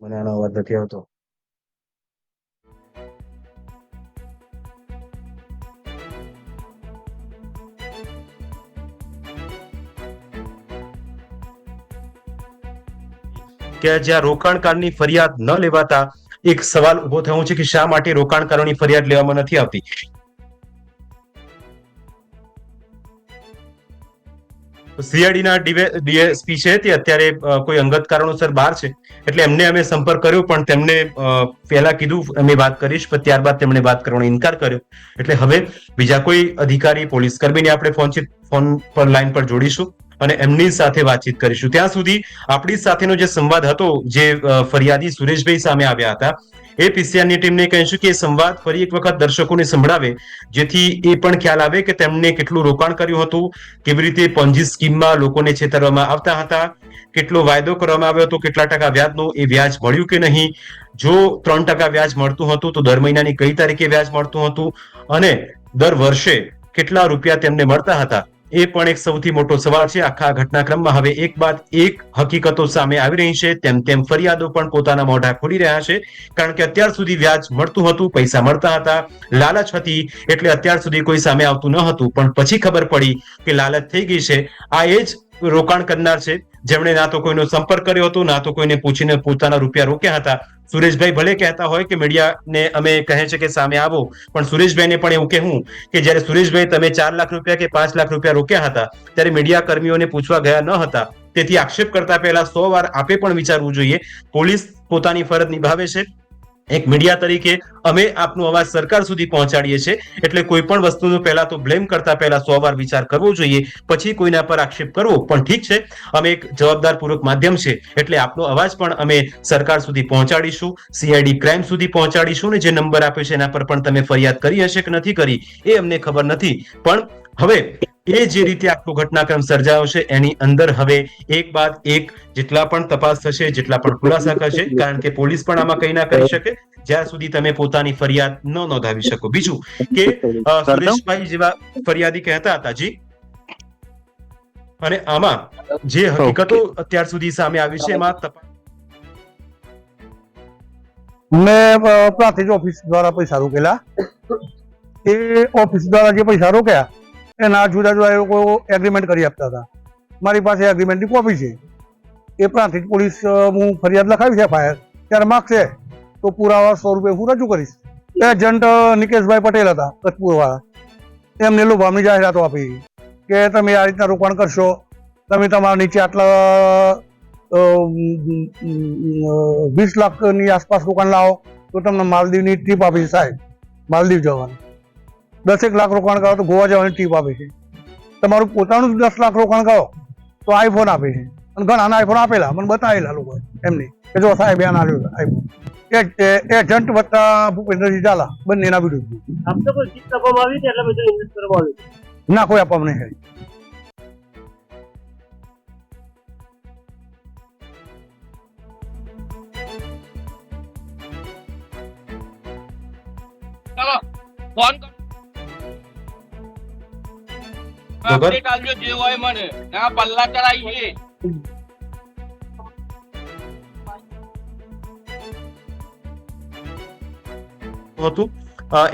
મને આનો અવાજ નથી આવતો. કે જ્યાં રોકાણકારની ફરિયાદ ન લેવાતા એક સવાલ ઉભો થયો છે કે શા માટે રોકાણકારોની ફરિયાદ લેવામાં નથી આવતી. સીઆઈડીના ડીએસપી છે તે અત્યારે કોઈ અંગત કારણોસર બહાર છે, એટલે એમને અમે સંપર્ક કર્યો, પણ તેમને પહેલા કીધું અમે વાત કરીશ, પણ ત્યારબાદ તેમણે વાત કરવાનો ઇનકાર કર્યો. એટલે હવે બીજા કોઈ અધિકારી પોલીસ કર્મીને આપણે ફોન પર લાઈન પર જોડીશું અને એમની સાથે વાતચીત કરીશું. ત્યાં સુધી આપણી સાથેનો જે સંવાદ હતો, જે ફરિયાદી સુરેશભાઈ સામે આવ્યા હતા, એ પીસીઆરની ટીમને કહીશું કે એ સંવાદ ફરી એક વખત દર્શકોને સંભળાવે, જેથી એ પણ ખ્યાલ આવે કે તેમણે કેટલું રોકાણ કર્યું હતું, કેવી રીતે પોન્જી સ્કીમમાં લોકોને છેતરવામાં આવતા હતા, કેટલો વાયદો કરવામાં આવ્યો હતો, કેટલા ટકા વ્યાજનો, એ વ્યાજ મળ્યું કે નહીં, જો 3% વ્યાજ મળતું હતું તો દર મહિનાની કઈ તારીખે વ્યાજ મળતું હતું, અને દર વર્ષે કેટલા રૂપિયા તેમને મળતા હતા, એ પણ એક સૌથી મોટો સવાલ છે. આખા ઘટનાક્રમમાં હવે એક બાદ એક હકીકતો સામે આવી રહી છે, તેમ તેમ ફરિયાદો પણ પોતાના મોઢા ખોલી રહ્યા છે, કારણ કે અત્યાર સુધી વ્યાજ મળતું હતું, પૈસા મળતા હતા, લાલચ હતી, એટલે અત્યાર સુધી કોઈ સામે આવતું ન હતું, પણ પછી ખબર પડી કે લાલચ થઈ ગઈ છે. આ એ જ રોકાણ કરનાર છે જેમણે ના તો કોઈનો સંપર્ક કર્યો હતો, ના તો કોઈને પૂછીને પોતાના રૂપિયા રોક્યા હતા. સુરેશભાઈ ભલે કહેતા હોય કે મીડિયાને અમે કહે છે કે સામે આવો, પણ સુરેશભાઈને પણ એવું કહેવું કે જ્યારે સુરેશભાઈ તમે 4 લાખ રૂપિયા કે 5 લાખ રૂપિયા રોક્યા હતા ત્યારે મીડિયા કર્મીઓને પૂછવા ગયા ન હતા. તેથી આક્ષેપ કરતા પહેલા 100 વાર આપે પણ વિચારવું જોઈએ. પોલીસ પોતાની ફરજ નિભાવે છે. એક મીડિયા તરીકે અમે આપનો અવાજ સરકાર સુધી પહોંચાડીએ છીએ, એટલે કોઈ પણ વસ્તુનો પહેલા તો બ્લેમ કરતા પહેલા 100 વાર વિચાર કરવો જોઈએ, પછી કોઈના પર આક્ષેપ કરવો. પણ ઠીક છે, અમે એક જવાબદારપૂર્વક માધ્યમ છે એટલે આપનો અવાજ પણ અમે સરકાર સુધી પહોંચાડીશું, CID ક્રાઇમ સુધી પહોંચાડીશું. ને જે નંબર આપ્યો છે એના પર પણ તમે ફરિયાદ કરી હશે કે નથી કરી એ અમને ખબર નથી, પણ હવે એ જે રીતે આખો ઘટનાક્રમ સર્જાયો છે એની અંદર હવે એક બાદ એક જેટલા પણ તપાસ થશે, જેટલા પણ ખુલાસા થશે, કારણ કે પોલીસ પણ આમાં કંઈ ના કરી શકે જ્યાં સુધી તમે પોતાની ફરિયાદ ન નોંધાવી શકો. બીજું કે સુરેશભાઈ જેવા ફરિયાદી કહેતા હતા જી, અને આમાં જે હકીકતો અત્યાર સુધી સામે આવી છે એમાં તપાસ મેં પ્રાંતિજ ઓફિસ દ્વારા પૈસા રોકેલા. એ ઓફિસ દ્વારા જે પૈસા રોક્યા એના જુદા જુદા એ લોકો એગ્રીમેન્ટ કરી આપતા હતા. મારી પાસે એગ્રીમેન્ટની કોપી છે. એ પ્રાંતિજ પોલીસ હું ફરિયાદ લખાવી છે FIR, ત્યારે માગશે તો પુરાવા 100 રૂપિયા હું રજૂ કરીશ. એજન્ટ નિકેશભાઈ પટેલ હતા કચ્છપુર વાળા, એમને લોભામણી જાહેરાતો આપી કે તમે આ રીતના રોકાણ કરશો, તમે તમારા નીચે આટલા 20 લાખની આસપાસ રોકાણ લાવો તો તમને માલદીવની ટ્રીપ આપી છે સાહેબ, માલદીવ જવાની. 10 લાખ રોકાણ કરો તો ગોવા જવાની ટ્રીપ આપે છે. તમારું પોતાનું 10 લાખ રોકાણ કરો તો આઈફોન આપે છે. અને ઘણા આઈફોન આપેલા મને બતાવેલા લોકો એમને કે જો સાહેબ એના આઈફોન. એજન્ટ વત્તા ભૂપેન્દ્રજી ઝાલા બંનેના વિરુદ્ધ ના કોઈ આપવામાં નહીં. જે હોય મને પલ્લા ચડાવીએ. હતું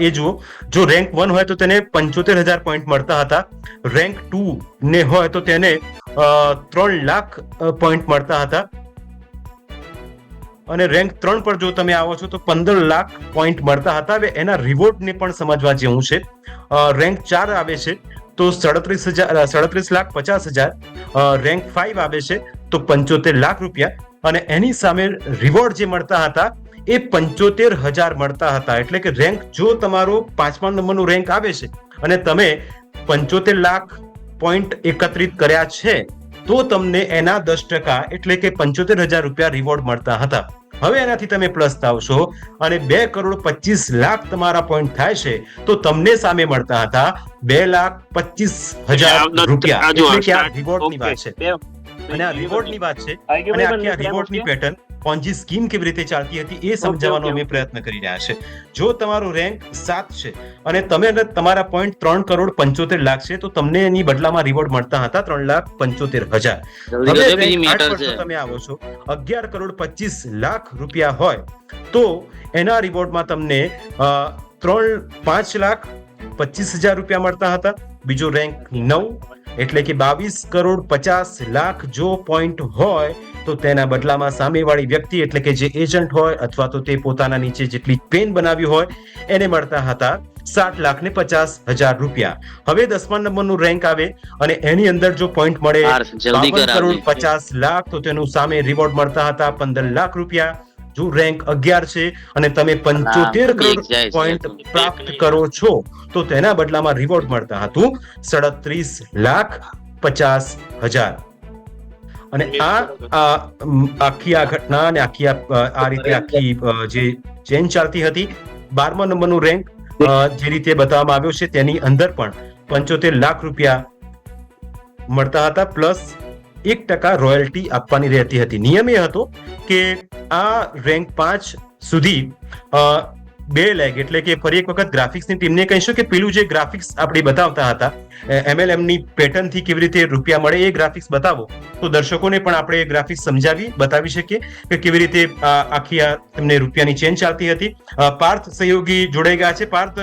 એ જુઓ, જો રેન્ક 1 હોય તો તેને 75,000 પોઈન્ટ મળતા હતા, રેન્ક 2 ને હોય તો તેને 3 લાખ પોઈન્ટ મળતા હતા, અને રેન્ક 3 પર જો તમે આવો છો તો 15 લાખ પોઈન્ટ મળતા હતા. હવે એના રિવોર્ડ ને પણ સમજવા જેવું છે. રેન્ક 4 આવે છે તો 37,50,000, રેન્ક 5 આવે છે તો 75 લાખ રૂપિયા, અને એની સામે રિવોર્ડ જે મળતા હતા એ 75,000 મળતા હતા. એટલે કે રેન્ક જો તમારો 5મા નંબરનું રેન્ક આવે છે અને તમે 75 લાખ પોઈન્ટ એકત્રિત કર્યા છે તો તમને એના 10% એટલે કે 75,000 રૂપિયા રિવોર્ડ મળતા હતા. હવે એનાથી તમે પ્લસ થાવશો અને 2,25,00,000 તમારા પોઈન્ટ થાય છે તો તમને સામે મળતા હતા 2,25,000 રૂપિયા. એટલે કે આ રિવોર્ડની વાત છે, અને આ રિવોર્ડની વાત છે, અને આખી આ રિવોર્ડની પેટર્ન પોન્જી સ્કીમ કેવી રીતે ચાલતી હતી એ સમજાવવાનો અમે પ્રયત્ન કરી રહ્યા છે. જો તમારો રેન્ક 7 છે અને તમે તમારા પોઈન્ટ 3,75,00,000 છે તો તમને એની બદલામાં રિવોર્ડ મળતા હતા 3,75,000. હવે રેન્ક 8 પર તમે આવો છો 11,25,00,000 રૂપિયા હોય તો એના રિવોર્ડમાં તમને 5,25,000 રૂપિયા મળતા હતા. બીજો રેન્ક 9 એટલે કે 22,50,00,000 જો પોઈન્ટ હોય તો તેના બદલામાં સામેવાળી વ્યક્તિ એટલે કે જે એજન્ટ હોય અથવા તો તે પોતાના નીચે જેટલી પેન બનાવી હોય એને મળતા હતા 60,50,000 રૂપિયા. હવે 10મા નંબરનું રેન્ક આવે અને એની અંદર જો પોઈન્ટ મળે 52,50,00,000 તો તેનું સામે રિવોર્ડ મળતા હતા 15 લાખ રૂપિયા. જો રેન્ક 11 છે અને તમે 75 કરોડ પોઈન્ટ પ્રાપ્ત કરો છો તો તેના બદલામાં રિવોર્ડ મળતા હતું 37,50,000. અને આ આખી આ ઘટના અને આખી આ રીતે આખી જે ચેન ચાલતી હતી. 12મા નંબરનું રેન્ક જે રીતે બતાવવામાં આવ્યો છે તેની અંદર પણ 75 લાખ રૂપિયા મળતા હતા, પ્લસ 1% રોયલ્ટી આપવાની રહેતી હતી. નિયમ એ હતો કે આ રેન્ક 5 સુધી 2 લેગ એટલે કે ફરી એક વખત ગ્રાફિક્સની ટીમને કહીશું કે પેલું જે ગ્રાફિક્સ આપણે બતાવતા હતા MLM ની પેટર્નથી કેવી રીતે રૂપિયા મળે એ ગ્રાફિક્સ બતાવો તો દર્શકોને પણ આપણે એ ગ્રાફિક્સ બતાવી શકીએ કે કેવી રીતે આખી તમને રૂપિયાની ચેન ચાલતી હતી. પાર્થ સહયોગી જોડાઈ ગયા છે. પાર્થ,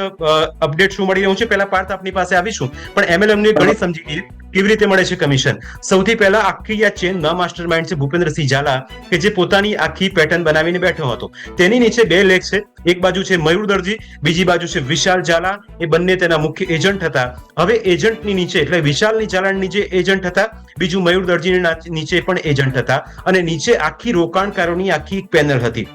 અપડેટ શું મળી રહ્યું છે? પહેલા પાર્થ આપની પાસે આવીશું, પણ MLM ની ઘણી સમજી લઈએ કેવી રીતે મળે છે કમિશન. સૌથી પહેલા આખી આ ચેન ના માસ્ટરમાઇન્ડ છે ભૂપેન્દ્રસિંહ ઝાલા, કે જે પોતાની આખી પેટર્ન બનાવીને બેઠો હતો. તેની નીચે બે લેગ છે, એક બાજુ છે મયુર દરજી, બીજી બાજુ છે વિશાલ ઝાલા. એ બંને તેના મુખ્ય એજન્ટ હતા. હવે એજન્ટની નીચે એટલે વિશાલની ઝાલાની નીચે એજન્ટ હતા, બીજું મયુર દરજીની નીચે પણ એજન્ટ હતા, અને નીચે આખી રોકાણકારોની આખી એક પેનલ હતી.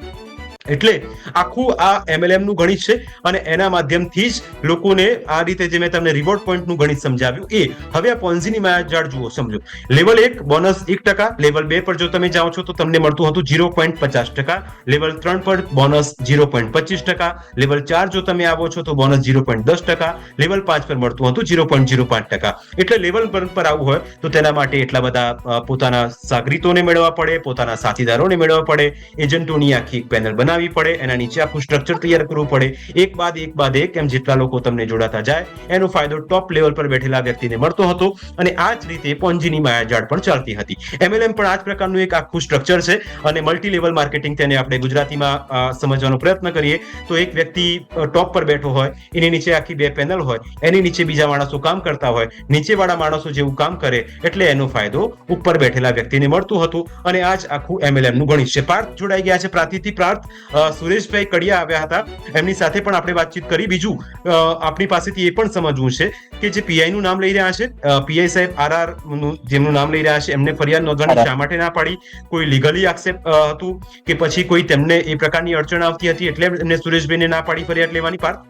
એટલે આખું આ MLM નું ગણિત છે, અને એના માધ્યમથી જ લોકોને આ રીતે જે મેં તમને રિવોર્ડ પોઈન્ટ નું ગણિત સમજાવ્યું એ. હવે આ પોન્ઝીની માયાજાળ જુઓ, સમજો. લેવલ 1 બોનસ 1%, લેવલ 2 પર જો તમે જાઓ છો તો તમને મળતું હતું 0.50%, લેવલ 3 પર બોનસ 0.25%, લેવલ 4 જો તમે આવો છો તો બોનસ 0.10%, લેવલ 5 પર મળતું હતું 0.05%. એટલે લેવલ 1 પર આવવું હોય તો તેના માટે એટલા બધા પોતાના સાગરીતોને મેળવવા પડે, પોતાના સાથીદારોને મેળવવા પડે, એજન્ટોની આખી એક પેનલ બનાવવી પડે, એના નીચે આખું સ્ટ્રક્ચર તૈયાર કરવું પડે. એક બાદ એક એમ જેટલા લોકો તમને જોડાતા જાય એનો ફાયદો ટોપ લેવલ પર બેઠેલા વ્યક્તિને મળતો હતો. અને આ જ રીતે પોન્જીની માયાજાળ પણ ચાલતી હતી. MLM પણ આ જ પ્રકારનું એક આખું સ્ટ્રક્ચર છે, અને મલ્ટી લેવલ માર્કેટિંગ તેને આપણે ગુજરાતીમાં સમજવાનો પ્રયત્ન કરીએ તો એક વ્યક્તિ ટોપ પર બેઠો હોય, એની નીચે આખી બે પેનલ હોય, એની નીચે બીજા માણસો કામ કરતા હોય, નીચેવાળા માણસો જેવું કામ કરે એટલે એનો ફાયદો ઉપર બેઠેલા વ્યક્તિને મળતું હતું. અને આ જ આખું MLM નું ગણિત છે. પાર્થ જોડાઈ ગયા છે પ્રાંતિથી. પાર્થ, સુરેશભાઈ કડિયા આવ્યા હતા, એમની સાથે પણ આપણે વાતચીત કરી. બીજું આપણી પાસેથી એ પણ સમજવું છે કે જે PI નું નામ લઈ રહ્યા છે, PI સાહેબ RR જેમનું નામ લઈ રહ્યા છે, એમને ફરિયાદ નોંધવાની શા માટે ના પાડી? કોઈ લીગલી આક્ષેપ હતું કે પછી કોઈ તેમને એ પ્રકારની અડચણ આવતી હતી એટલે એમને સુરેશભાઈને ના પાડી ફરિયાદ લેવાની? પાર્થ,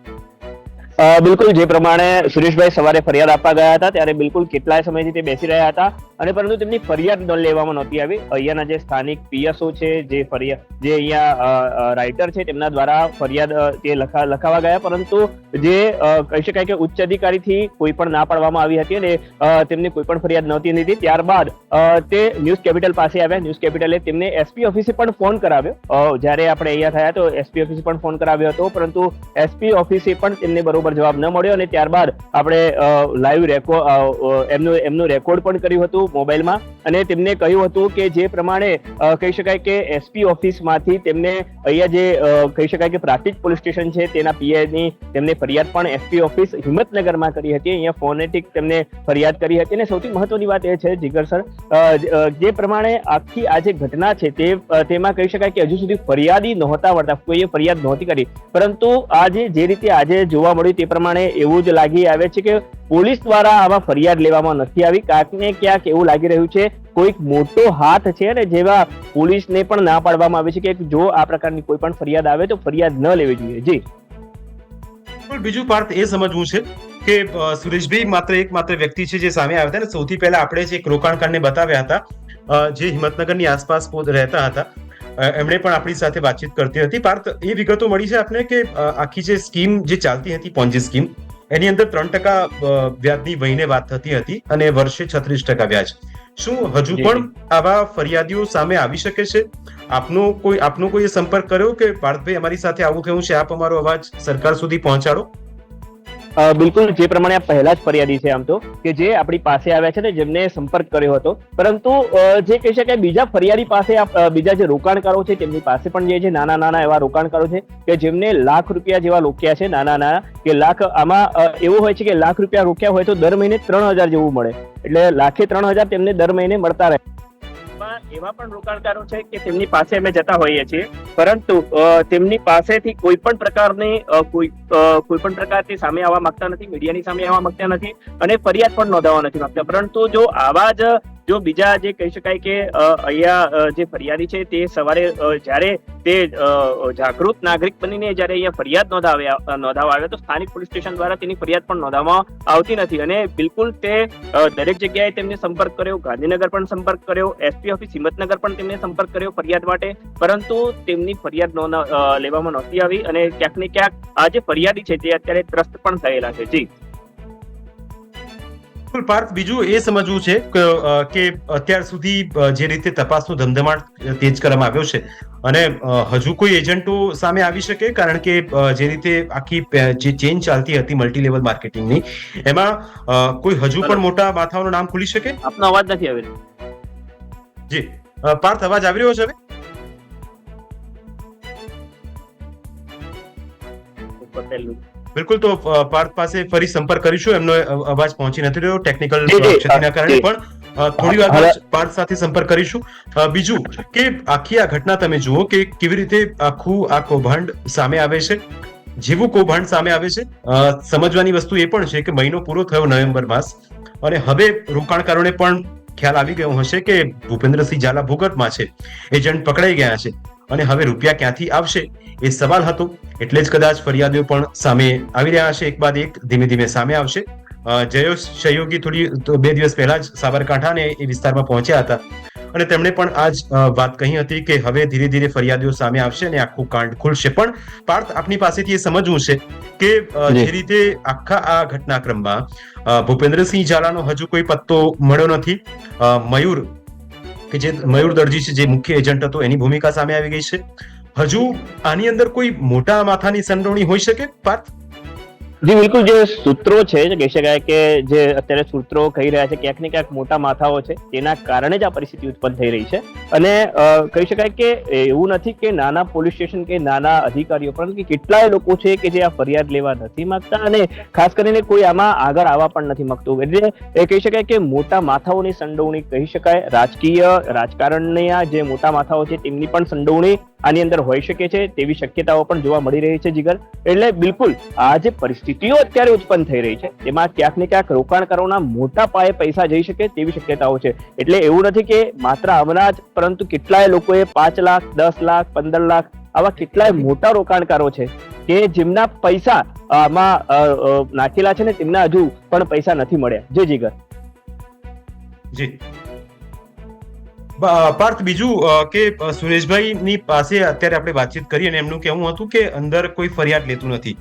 બિલકુલ જે પ્રમાણે સુરેશભાઈ સવારે ફરિયાદ આપવા ગયા હતા ત્યારે બિલકુલ કેટલાય સમયથી તે બેસી રહ્યા હતા, અને પરંતુ તેમની ફરિયાદ ન લેવામાં નહોતી આવી. અહીંયાના જે સ્થાનિક PSO છે, જે અહીંયા રાઇટર છે, તેમના દ્વારા ફરિયાદ તે લખાવા ગયા, પરંતુ જે કહી શકાય કે ઉચ્ચ અધિકારીથી કોઈ પણ ના પાડવામાં આવી હતી અને તેમની કોઈ પણ ફરિયાદ નહોતી લીધી. ત્યારબાદ તે ન્યૂઝ કેપિટલ પાસે આવ્યા. ન્યૂઝ કેપિટલે તેમને SP ઓફિસે પણ ફોન કરાવ્યો. જ્યારે આપણે અહીંયા થયા તો SP ઓફિસે પણ ફોન કરાવ્યો હતો, પરંતુ SP ઓફિસે પણ તેમને બરોબર જવાબ ન મળ્યો. અને ત્યારબાદ આપણે લાઈવ એમનું રેકોર્ડ પણ કર્યું હતું મોબાઈલમાં, અને તેમને કહ્યું હતું કે જે પ્રમાણે કહી શકાય કે SP ઓફિસમાંથી તેમને અહીંયા જે કહી શકાય કે પ્રાંતિજ પોલીસ સ્ટેશન છે તેના PI ની તેમને ફરિયાદ પણ SP ઓફિસ હિંમતનગરમાં કરી હતી. અહીંયા ફોનેટિક તેમને ફરિયાદ કરી હતી. અને સૌથી મહત્વની વાત એ છે જીગર સર, જે પ્રમાણે આખી આ જે ઘટના છે તેમાં કહી શકાય કે હજુ સુધી ફરિયાદી નહોતા વળતા, કોઈએ ફરિયાદ નહોતી કરી, પરંતુ આજે જે રીતે આજે જોવા મળ્યું તે પ્રમાણે એવું જ લાગી આવે છે કે પોલીસ દ્વારા આવા ફરિયાદ લેવામાં નથી આવી. ક્યાંક ને ક્યાંક એવું લાગી રહ્યું છે કોઈક મોટો હાથ છે, અને જેવા પોલીસને પણ ના પાડવામાં આવે છે કે જો આ પ્રકારની કોઈ પણ ફરિયાદ આવે તો ફરિયાદ ન લેવી જોઈએ. જી બીજું પાર્થ એ સમજવું છે કે સુરેશભાઈ એકમાત્ર વ્યક્તિ છે જે સામે આવ્યા હતા, ને સૌથી પહેલા આપણે જે એક રોકાણકારને બતાવ્યા હતા જે હિંમતનગરની આસપાસ રહેતા હતા, એમણે પણ આપણી સાથે વાતચીત કરતી હતી. પાર્થ, એ વિગતો મળી છે આપને કે આખી જે સ્કીમ જે ચાલતી હતી, પોન્જી સ્કીમ, એની અંદર 3% વ્યાજની વહીને વાત થતી હતી અને વર્ષે 36% વ્યાજ. શું હજુ પણ આવા ફરિયાદીઓ સામે આવી શકે છે? આપનો કોઈ સંપર્ક કર્યો કે પાર્થભાઈ અમારી સાથે આવું થયું છે, આપ અમારો અવાજ સરકાર સુધી પહોંચાડો? બિલકુલ જે પ્રમાણે પહેલા જ ફરિયાદી છે આમ તો, કે જે આપણી પાસે આવ્યા છે ને જેમને સંપર્ક કર્યો હતો, પરંતુ જે કહી શકાય બીજા ફરિયાદી પાસે બીજા જે રોકાણકારો છે તેમની પાસે પણ જે છે નાના એવા રોકાણકારો છે કે જેમને લાખ રૂપિયા જેવા રોક્યા છે, નાના કે લાખ. આમાં એવું હોય છે કે લાખ રૂપિયા રોક્યા હોય તો દર મહિને 3000 જેવું મળે, એટલે લાખે 3000 તેમને દર મહિને મળતા રહે. એવા પણ રોકાણકારો છે કે તેમની પાસે અમે જતા હોઈએ છીએ, પરંતુ તેમની પાસેથી કોઈ પણ પ્રકારની સામે આવવા માંગતા નથી, મીડિયાની સામે આવવા માંગતા નથી, અને ફરિયાદ પણ નોંધાવવા નથી માંગતા. પરંતુ જો આવા જ બીજા જે કહી શકાય કે અહીંયા જે ફરિયાદી છે તે સવારે જ્યારે તે જાગૃત નાગરિક બનીને જ્યારે અહીંયા ફરિયાદ નોંધાવવા આવે તો સ્થાનિક પોલીસ સ્ટેશન દ્વારા તેની ફરિયાદ પણ નોંધાવવામાં આવતી નથી. અને બિલકુલ તે દરેક જગ્યાએ તેમને સંપર્ક કર્યો, ગાંધીનગર પણ સંપર્ક કર્યો, SP ઓફિસ હિંમતનગર પણ તેમને સંપર્ક કર્યો ફરિયાદ માટે, પરંતુ તેમની ફરિયાદ લેવામાં નહોતી આવી. અને ક્યાંક ને ક્યાંક આ જે ફરિયાદી છે તે અત્યારે ત્રસ્ત પણ થયેલા છે. જી પાર્થ, બીજું એ સમજવું છે કે અત્યાર સુધી જે રીતે તપાસનો ધમધમાટ તેજ કરવામાં આવ્યો છે અને હજુ કોઈ એજન્ટો સામે આવી શકે, કારણ કે જે રીતે આખી જે ચેન ચાલતી હતી મલ્ટી લેવલ માર્કેટિંગની, એમાં કોઈ હજુ પણ મોટા માથાઓનું નામ ખુલી શકે? આપનો અવાજ નથી આવી રહ્યો. જી પાર્થ, અવાજ આવી રહ્યો છે હવે? બિલકુલ, તો પાર્થ પાસે ફરી સંપર્ક કરીશું. એમનો અવાજ પહોંચી નથી રહ્યો ટેકનિકલ ક્ષતિના કારણે, પણ થોડી વાર પાર્થ સાથે સંપર્ક કરીશું. બીજું કે આખી આ ઘટના તમે જુઓ કે કેવી રીતે આખું આ કૌભાંડ સામે આવે છે. જેવું કૌભાંડ સામે આવે છે, સમજવાની વસ્તુ એ પણ છે કે મહિનો પૂરો થયો, નવેમ્બર માસ, અને હવે રોકાણકારોને પણ ખ્યાલ આવી ગયો હશે કે ભૂપેન્દ્રસિંહ ઝાલા ભૂગર્ભમાં છે, એજન્ટ પકડાઈ ગયા છે, અને હવે રૂપિયા ક્યાંથી આવશે એ સવાલ હતો. એટલે જ કદાચ ફરિયાદો પણ સામે આવી રહ્યા હશે, એક બાદ એક ધીમે ધીમે સામે આવશે. જયેશ સહયોગી 2 દિવસ પહેલા જ સાબરકાંઠા અને એ વિસ્તારમાં પહોંચ્યા હતા અને તેમણે પણ આ જ વાત કહી હતી કે હવે ધીરે ધીરે ફરિયાદો સામે આવશે અને આખું કાંડ ખુલશે. પણ પાર્થ, આપની પાસેથી એ સમજવું છે કે જે રીતે આખા આ ઘટનાક્રમમાં ભૂપેન્દ્રસિંહ ઝાલાનો હજુ કોઈ પત્તો મળ્યો નથી. મયુર કે જે મયુર દરજી છે, જે મુખ્ય એજન્ટ હતો, એની ભૂમિકા સામે આવી ગઈ છે. હજુ આની અંદર કોઈ મોટા માથાની સંડોવણી હોઈ શકે પાર્થ? જી બિલકુલ, જે સૂત્રો છે, કહી શકાય કે જે અત્યારે સૂત્રો કહી રહ્યા છે ક્યાંક ને ક્યાંક મોટા માથાઓ છે, તેના કારણે જ આ પરિસ્થિતિ ઉત્પન્ન થઈ રહી છે. અને કહી શકાય કે એવું નથી કે નાના પોલીસ સ્ટેશન કે નાના અધિકારીઓ, પરંતુ કેટલાય લોકો છે કે જે આ ફરિયાદ લેવા નથી માંગતા અને ખાસ કરીને કોઈ આમાં આગળ આવવા પણ નથી માંગતું. એટલે એ કહી શકાય કે મોટા માથાઓની સંડોવણી કહી શકાય. રાજકારણના જે મોટા માથાઓ છે તેમની પણ સંડોવણી આની અંદર હોઈ શકે છે, તેવી શક્યતાઓ પણ જોવા મળી રહી છે જીગર. એટલે બિલકુલ આ જે પરિસ્થિતિઓ અત્યારે ઉત્પન્ન થઈ રહી છે તેમાં ક્યાંક ને ક્યાંક રોકાણકારોના મોટા પાયે પૈસા જઈ શકે તેવી શક્યતાઓ છે. એટલે એવું નથી કે માત્ર આમના જ, પરંતુ કેટલાય લોકોએ 5 લાખ, 10 લાખ, 15 લાખ આવા કેટલાય મોટા રોકાણકારો છે કે જેમના પૈસા આમાં નાખેલા છે ને તેમના હજુ પણ પૈસા નથી મળ્યા. જે જીગર. જી પાર્થ, બીજું કે સુરેશભાઈની પાસે અત્યારે આપણે વાતચીત કરી અને એમનું કહેવું હતું કે અંદર કોઈ ફરિયાદ લેતું નથી.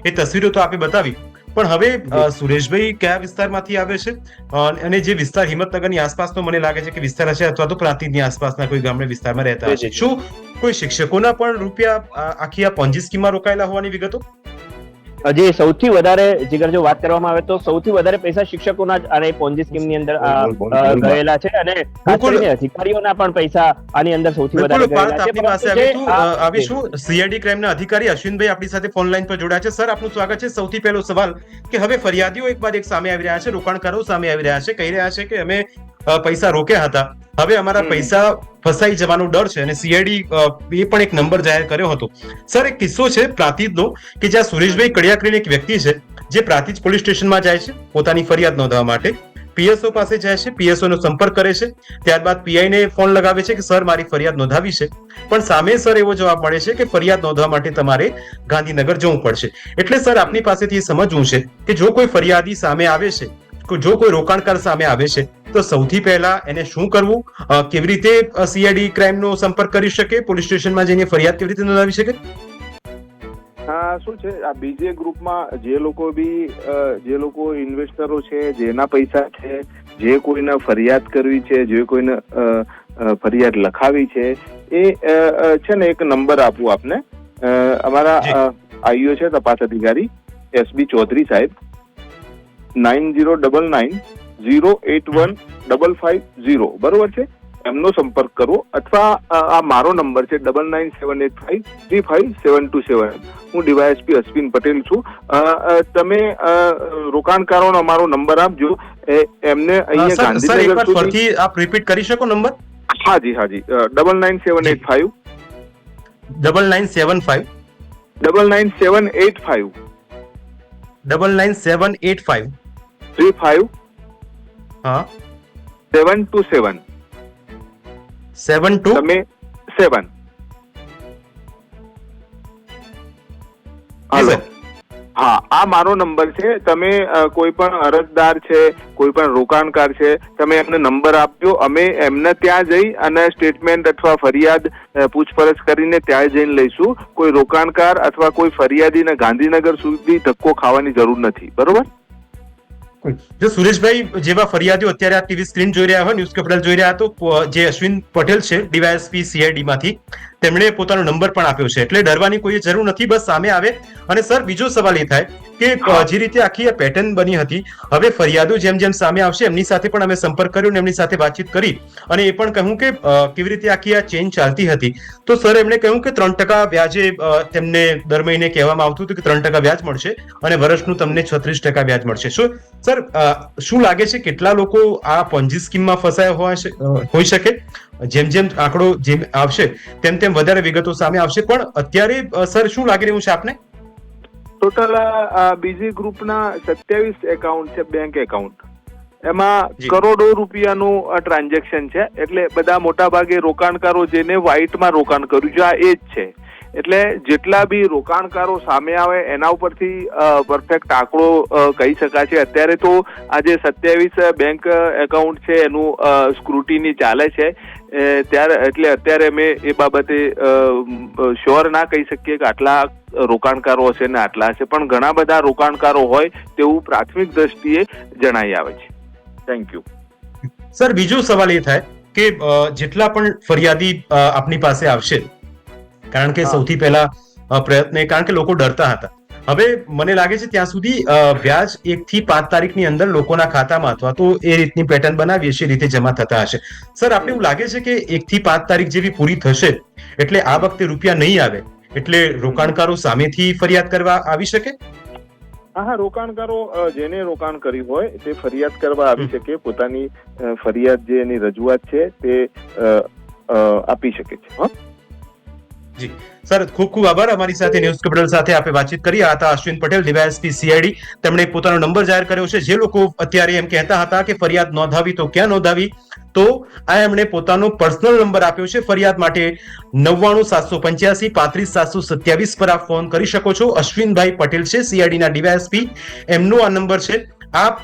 એ તસવીરો તો આપે બતાવી, પણ હવે સુરેશભાઈ કયા વિસ્તારમાંથી આવે છે અને જે વિસ્તાર હિંમતનગરની આસપાસનો મને લાગે છે કે વિસ્તાર હશે, અથવા તો પ્રાંતિજની આસપાસના કોઈ ગામડે વિસ્તારમાં રહેતા હશે, શું કોઈ શિક્ષકોના પણ રૂપિયા આખી આ પોન્જી સ્કીમમાં રોકાયેલા હોવાની વિગતો? જે સૌથી વધારે જીગર જો વાત કરવામાં આવે તો સૌથી વધારે પૈસા શિક્ષકોના જ અને પોન્જી સ્કીમની અંદર ગયેલા છે, અને ખાસ કરીને અધિકારીઓના પણ પૈસા આની અંદર સૌથી વધારે ગયેલા છે. પાસે આવીશું. સીઆઈડી ક્રાઇમના અધિકારી અશ્વિનભાઈ આપણી સાથે ફોન લાઈન પર જોડાયા છે. સર, આપનું સ્વાગત છે. સૌથી પહેલો સવાલ કે હવે ફરિયાદીઓ એક બાદ એક સામે આવી રહ્યા છે, રોકાણકારો સામે આવી રહ્યા છે, કહી રહ્યા છે કે અમે પૈસા રોક્યા હતા, હવે અમારા પૈસા ફસાઈ જવાનો ડર છે, અને સીઆઈડી એ પણ એક નંબર જાહેર કર્યો હતો. સર, એક કિસ્સો છે પ્રાંતિજનો કે જ્યાં સુરેશભાઈ કડિયા કરીને એક વ્યક્તિ છે જે પ્રાંતિજ પોલીસ સ્ટેશનમાં જાય છે પોતાની ફરિયાદ નોંધવા માટે, પીએસઓ પાસે જાય છે, પીએસઓ નો સંપર્ક કરે છે, ત્યારબાદ પીઆઈ ને ફોન લગાવે છે કે સર મારી ફરિયાદ નોંધાવી છે, પણ સામે સર એવો જવાબ મળે છે કે ફરિયાદ નોંધવા માટે તમારે ગાંધીનગર જવું પડશે. એટલે સર, આપની પાસેથી સમજવું છે કે જો કોઈ ફરિયાદી સામે આવે છે, જો કોઈ રોકાણકાર સામે આવે છે, તો સૌથી પહેલા એને શું કરવું, કેવી રીતે સીઆઈડી ક્રાઇમનો સંપર્ક કરી શકે, પોલીસ સ્ટેશનમાં જઈને ફરિયાદ કેવી રીતે નોંધાવી શકે? શું છે, આ બીજે ગ્રુપમાં જે લોકો ઇન્વેસ્ટરો છે, જેના પૈસા છે, જે કોઈને ફરિયાદ કરવી છે, જે કોઈને ફરિયાદ લખાવી છે, એ છે ને એક નંબર આપું આપને. અમારા આઈઓ છે તપાસ અધિકારી એસબી ચૌધરી સાહેબ, 9099081550, બરોબર છે? એમનો સંપર્ક કરવો, અથવા આ મારો નંબર છે 9978535727. હું ડીવાયએસપી અશ્વિન પટેલ છું. તમે રોકાણકારોનો અમારો નંબર આપજો, એમને અહીંયા ગાંધીનગર સુધી આપ રિપીટ કરી શકો નંબર? હાજી 9978599785 99785 35 હા 727 72 તમે 7. હાલો, હા, આ મારો નંબર છે. તમે કોઈ પણ અરજદાર છે, કોઈ પણ રોકાણકાર છે, તમે એમને નંબર આપજો. અમે એમને ત્યાં જઈ અને સ્ટેટમેન્ટ અથવા ફરિયાદ પૂછપરછ કરીને ત્યાં જઈને લઈશું. કોઈ રોકાણકાર અથવા કોઈ ફરિયાદીને ગાંધીનગર સુધી ધક્કો ખાવાની જરૂર નથી, બરોબર? જો સુરેશભાઈ જેવા ફરિયાદીઓ અત્યારે આ ટીવી સ્ક્રીન જોઈ રહ્યા હોય, ન્યૂઝ કેપિટલ જોઈ રહ્યા, તો જે અશ્વિન પટેલ છે ડીવાયએસપી સીઆઈડી માંથી, તેમણે પોતાનો નંબર પણ આપ્યો છે, એટલે ડરવાની કોઈ જરૂર નથી, બસ સામે આવે. અને સર, બીજો સવાલ એ થાય કે જે રીતે આખી આ પેટર્ન બની હતી, હવે ફરિયાદો જેમ જેમ સામે આવશે એમની સાથે પણ અમે સંપર્ક કર્યો અને એમની સાથે વાતચીત કરી અને એ પણ કહ્યું કે કેવી રીતે આખી આ ચેન ચાલતી હતી. તો સર એમણે કહ્યું કે 3% વ્યાજે તેમને દર મહિને કહેવામાં આવતું હતું કે 3% વ્યાજ મળશે અને વર્ષનું તમને 36% વ્યાજ મળશે. સર, શું લાગે છે કેટલા લોકો આ પોન્જી સ્કીમમાં ફસાયા હોઈ શકે? જેમ જેમ આંકડો જેમ આવશે તેમ તેમ વધારે વિગતો સામે આવશે, પણ અત્યારે સર શું લાગી રહ્યું છે આપને? ટોટલ બીજી ગ્રુપના 27 એકાઉન્ટ છે, બેંક એકાઉન્ટ. એમાં કરોડો રૂપિયાનું ટ્રાન્ઝેક્શન છે. એટલે બધા મોટા ભાગે રોકાણકારો જેને વ્હાઇટમાં રોકાણ કર્યું છે આ એ જ છે. એટલે જેટલા બી રોકાણકારો સામે આવે એના ઉપરથી પરફેક્ટ આંકડો કહી શકાય છે. અત્યારે તો આ જે 27 બેંક એકાઉન્ટ છે એનું સ્ક્રુટિની ચાલે છે, ત્યારે એટલે અત્યારે અમે એ બાબતે શ્યોર ના કહી શકીએ કે આટલા રોકાણકારો હશે ને આટલા હશે, પણ ઘણા બધા રોકાણકારો હોય તેવું પ્રાથમિક દ્રષ્ટિએ જણાઈ આવે છે. Thank you. સર, બીજો સવાલ એ થાય કે જેટલા પણ ફરિયાદી આપની પાસે આવશે, કારણ કે સૌથી પહેલા પ્રયત્ન, કારણ કે લોકો ડરતા હતા, હવે મને લાગે છે ત્યાં સુધી વ્યાજ 1 થી 5 તારીખની અંદર લોકોના ખાતામાં અથવા તો એ રીતની પેટર્ન બનાવી હશે, એ રીતે જમા થતા હશે. સર, આપને એવું લાગે છે કે 1 થી 5 તારીખ જેવી પૂરી થશે એટલે આ વખતે રૂપિયા નહીં આવે, એટલે રોકાણકારો સામેથી ફરિયાદ કરવા આવી શકે? હા, રોકાણકારો જેને રોકાણ કર્યું હોય તે ફરિયાદ કરવા આવી શકે, પોતાની ફરિયાદ જે એની રજૂઆત છે તે આપી શકે છે. જી સર, ખૂબ ખૂબ આભાર. અમારી સાથે ન્યૂઝ કેપિટલ સાથે આપણે વાતચીત કરી. આ હતા અશ્વિન પટેલ, ડીવાયએસપી સીઆઈડી. તેમણે પોતાનો નંબર જાહેર કર્યો છે. જે લોકો અત્યારે એમ કહેતા હતા કે ફરિયાદ નોંધાવી તો ક્યાં નોંધાવી, તો આ એમણે પોતાનો પર્સનલ નંબર આપ્યો છે ફરિયાદ માટે. 99 785 35 727 પર આપ ફોન કરી શકો છો. અશ્વિનભાઈ પટેલ છે સીઆઈડી ના ડીવાયએસપી, એમનો આ નંબર છે. આપ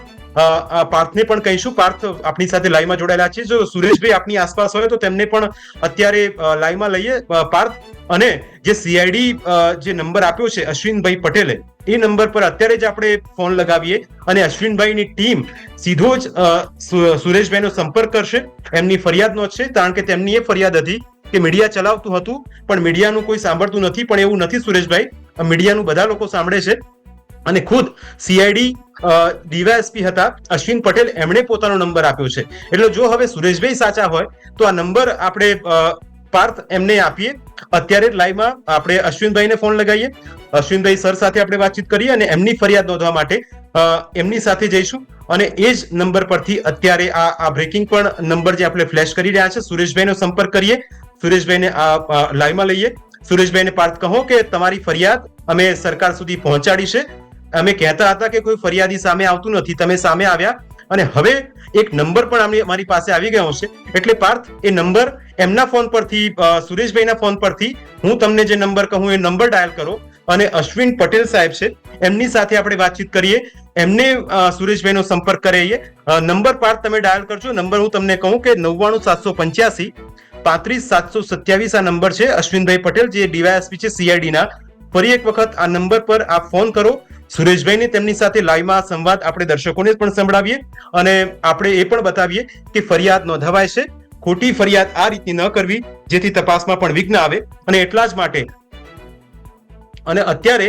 પાર્થને પણ કહીશું, પાર્થ આપણી સાથે લાઈવમાં જોડાયેલા છે. જો સુરેશભાઈ આપની આસપાસ હોય તો તેમને પણ અત્યારે લાઈવમાં લઈએ. પાર્થ, અને જે સીઆઈડી જે નંબર આપ્યો છે અશ્વિનભાઈ પટેલે, એ નંબર પર અત્યારે જ આપણે ફોન લગાવીએ અને અશ્વિનભાઈની ટીમ સીધો જ સુરેશભાઈનો સંપર્ક કરશે, એમની ફરિયાદ નોંધશે. કારણ કે તેમની એ ફરિયાદ હતી કે મીડિયા ચલાવતું હતું પણ મીડિયાનું કોઈ સાંભળતું નથી. પણ એવું નથી સુરેશભાઈ, મીડિયાનું બધા લોકો સાંભળે છે. અને ખુદ સીઆઈડી ડીવાયએસપી હતા અશ્વિન પટેલ, એમણે પોતાનો નંબર આપ્યો છે. એટલે જો હવે સુરેશભાઈ સાચા હોય તો આ નંબર આપણે પાર્થ એમને આપીએ. અત્યારે જ લાઈવમાં આપણે અશ્વિનભાઈને ફોન લગાવીએ, અશ્વિનભાઈ સર સાથે આપણે વાતચીત કરીએ અને એમની ફરિયાદ નોંધવા માટે એમની સાથે જઈશું. અને એ જ નંબર પરથી અત્યારે આ બ્રેકિંગ પણ નંબર જે આપણે ફ્લેશ કરી રહ્યા છે, સુરેશભાઈનો સંપર્ક કરીએ, સુરેશભાઈને આ લાઈવમાં લઈએ. સુરેશભાઈને પાર્થ કહો કે તમારી ફરિયાદ અમે સરકાર સુધી પહોંચાડી છે. અમે કહેતા હતા કે કોઈ ફરિયાદી સામે આવતું નથી, તમે સામે આવ્યા અને હવે એક નંબર પણ અમારી પાસે આવી ગયો છે. એટલે પાર્થ, એ નંબર એમના ફોન પરથી, સુરેશભાઈના ફોન પરથી હું તમને જે નંબર કહું એ નંબર ડાયલ કરો અને અશ્વિન પટેલ સાહેબ છે એમની સાથે આપણે વાતચીત કરીએ, એમને સુરેશભાઈનો સંપર્ક કરીએ. નંબર પાર્થ તમે ડાયલ કરજો. નંબર હું તમને કહું કે 99 785 35 727 આ નંબર છે. અશ્વિનભાઈ પટેલ જે ડીવાયએસપી છે સીઆઈડી ના. ફરી એક વખત આ નંબર પર આપ ફોન કરો. સુરેશભાઈને તેમની સાથે લાઈવમાં સંવાદ આપણે દર્શકોને પણ સંભળાવીએ અને આપણે એ પણ બતાવીએ કે ફરિયાદ નોંધાવાય છે. ખોટી ફરિયાદ આ રીતની ન કરવી જેથી તપાસમાં પણ વિઘ્ન આવે. અને એટલા જ માટે અને અત્યારે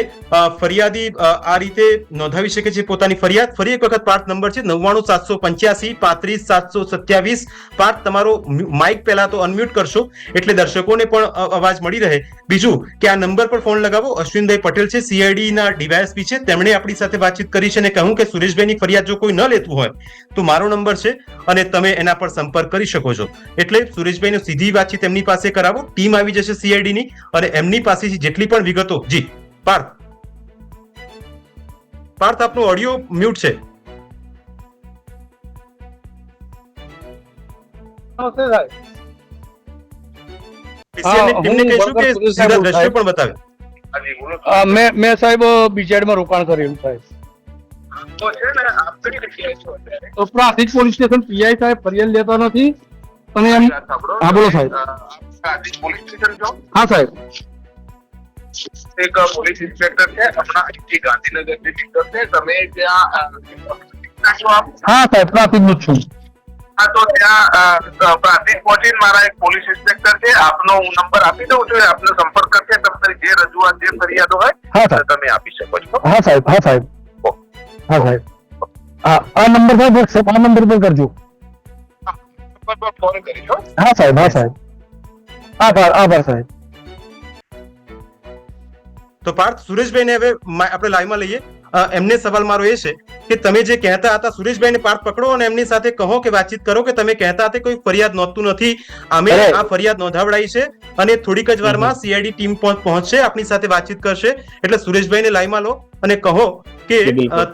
ફરિયાદી આ રીતે નોંધાવી શકે છે પોતાની ફરિયાદ. ફરી એક વખત પાર્થ નંબર છે 99 785 35 727. પાર્થ, તમારો માઇક પહેલા તો અનમ્યુટ કરશો એટલે દર્શકોને પણ અવાજ મળી રહે. બીજું કે આ નંબર પર ફોન લગાવો. અશ્વિનભાઈ પટેલ છે સીઆઈડી ના ડીવાયએસપી છે, તેમણે આપણી સાથે વાતચીત કરી છે અને કહ્યું કે સુરેશભાઈની ફરિયાદ જો કોઈ ન લેતું હોય તો મારો નંબર છે અને તમે એના પર સંપર્ક કરી શકો છો. એટલે સુરેશભાઈને સીધી વાતચીત એમની પાસે કરાવો. ટીમ આવી જશે સીઆઈડી ની અને એમની પાસેથી જેટલી પણ વિગતો. જી પાર્થ, આપનો ઓડિયો મ્યુટ છે. ટીમને કહીશું કે સીધા દ્રશ્યો પણ બતાવે. મેં સાહેબ બીજેડમાં રોકાણ કરેલું સાહેબ. પ્રાંતિજ પોલીસ સ્ટેશન પીઆઈ સાહેબ ફરિયાદ લેતા નથી અને એમ. હા બોલો સાહેબ. હા સાહેબ. એક પોલીસ ઇન્સ્પેક્ટર છે, હમણાં અહીંથી ગાંધીનગરથી નીકળશે. તમે ત્યાં હા સાહેબ, પ્રાથમિકનું જ છું. હા, તો ત્યાં પ્રાંતિક પહોંચીને મારા એક પોલીસ ઇન્સ્પેક્ટર છે, આપનો હું નંબર આપી દઉં છું, આપનો સંપર્ક કરશે. તમારી જે રજૂઆત, જે ફરિયાદો હોય હા સાહેબ. તમે આપી શકો છો. હા સાહેબ, હા સાહેબ, હા સાહેબ. આ નંબર પર વોટ્સએપ, આ નંબર પર કરજો. ફોન કરીશો. હા સાહેબ, હા સાહેબ. આભાર સાહેબ. તો પાર્થ, સુરેશભાઈને હવે આપણે લાઈવમાં લઈએ. એમને સવાલ મારો એ છે કે તમે જે કહેતા હતા, સુરેશભાઈને પાર્થ પકડો અને એમની સાથે કહો કે વાતચીત કરો કે તમે કહેતા હતા કોઈ ફરિયાદ નોંધતું નથી, અમે આ ફરિયાદ નોંધાવડાઈ છે અને થોડીક જ વારમાં સીઆઈડી ટીમ પહોંચશે, આપની સાથે વાતચીત કરશે. એટલે સુરેશભાઈને લાઈવમાં લો અને કહો કે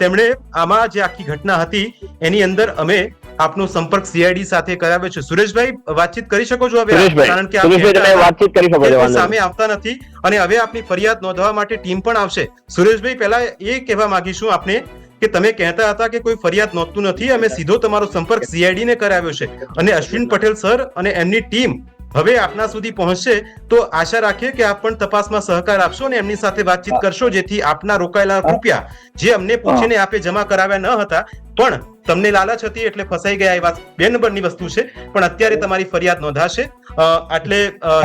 તેમણે આમાં જે આખી ઘટના હતી એની અંદર અમે આપનો સંપર્ક સીઆઈડી સાથે કરાવ્યો છે. સુરેશભાઈ, વાતચીત કરી શકો છો હવે, કારણ કે વાતચીત કરી શકો છો, સામે આવતા નથી અને હવે આપની ફરિયાદ નોંધવા માટે ટીમ પણ આવશે. સુરેશભાઈ, પહેલા એ કહેવા માંગીશું આપને કે તમે કહેતા હતા કે કોઈ ફરિયાદ નોંધતું નથી, અમે સીધો તમારો સંપર્ક સીઆઈડી ને કરાવ્યો છે અને અશ્વિન પટેલ સર અને એમની ટીમ હવે આપના સુધી પહોંચશે. તો આશા રાખીએ કે આપ પણ તપાસમાં સહકાર આપશો અને એમની સાથે વાતચીત કરશો, જેથી આપના રોકાયેલા રૂપિયા જે અમને પૂછીને આપે જમા કરાવ્યા ન હતા પણ તમને લાલચ હતી એટલે ફસાઈ ગયા, એ વાત 2 નંબરની વસ્તુ છે. પણ અત્યારે તમારી ફરિયાદ નોંધાશે. એટલે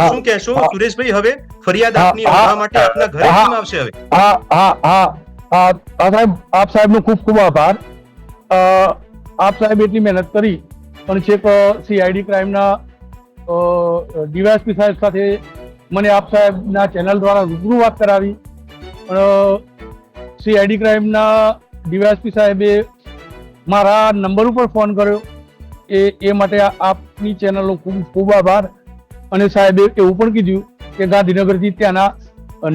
શું કહેશો સુરેશભાઈ? હવે ફરિયાદ આપની નોંધવા માટે આપના ઘરે ટીમ આવશે હવે. સાહેબ, આપ સાહેબનો ખૂબ ખૂબ આભાર. આપ સાહેબ એટલી મહેનત કરી અને છેક સીઆઈડી ક્રાઇમના ડીવાયએસપી સાહેબ સાથે મને આપ સાહેબના ચેનલ દ્વારા રૂબરૂ વાત કરાવી. સીઆઈડી ક્રાઇમના ડીવાયએસપી સાહેબે મારા નંબર ઉપર ફોન કર્યો. એ માટે આપની ચેનલનો ખૂબ ખૂબ આભાર. અને સાહેબે એવું પણ કીધું કે ગાંધીનગરથી ત્યાંના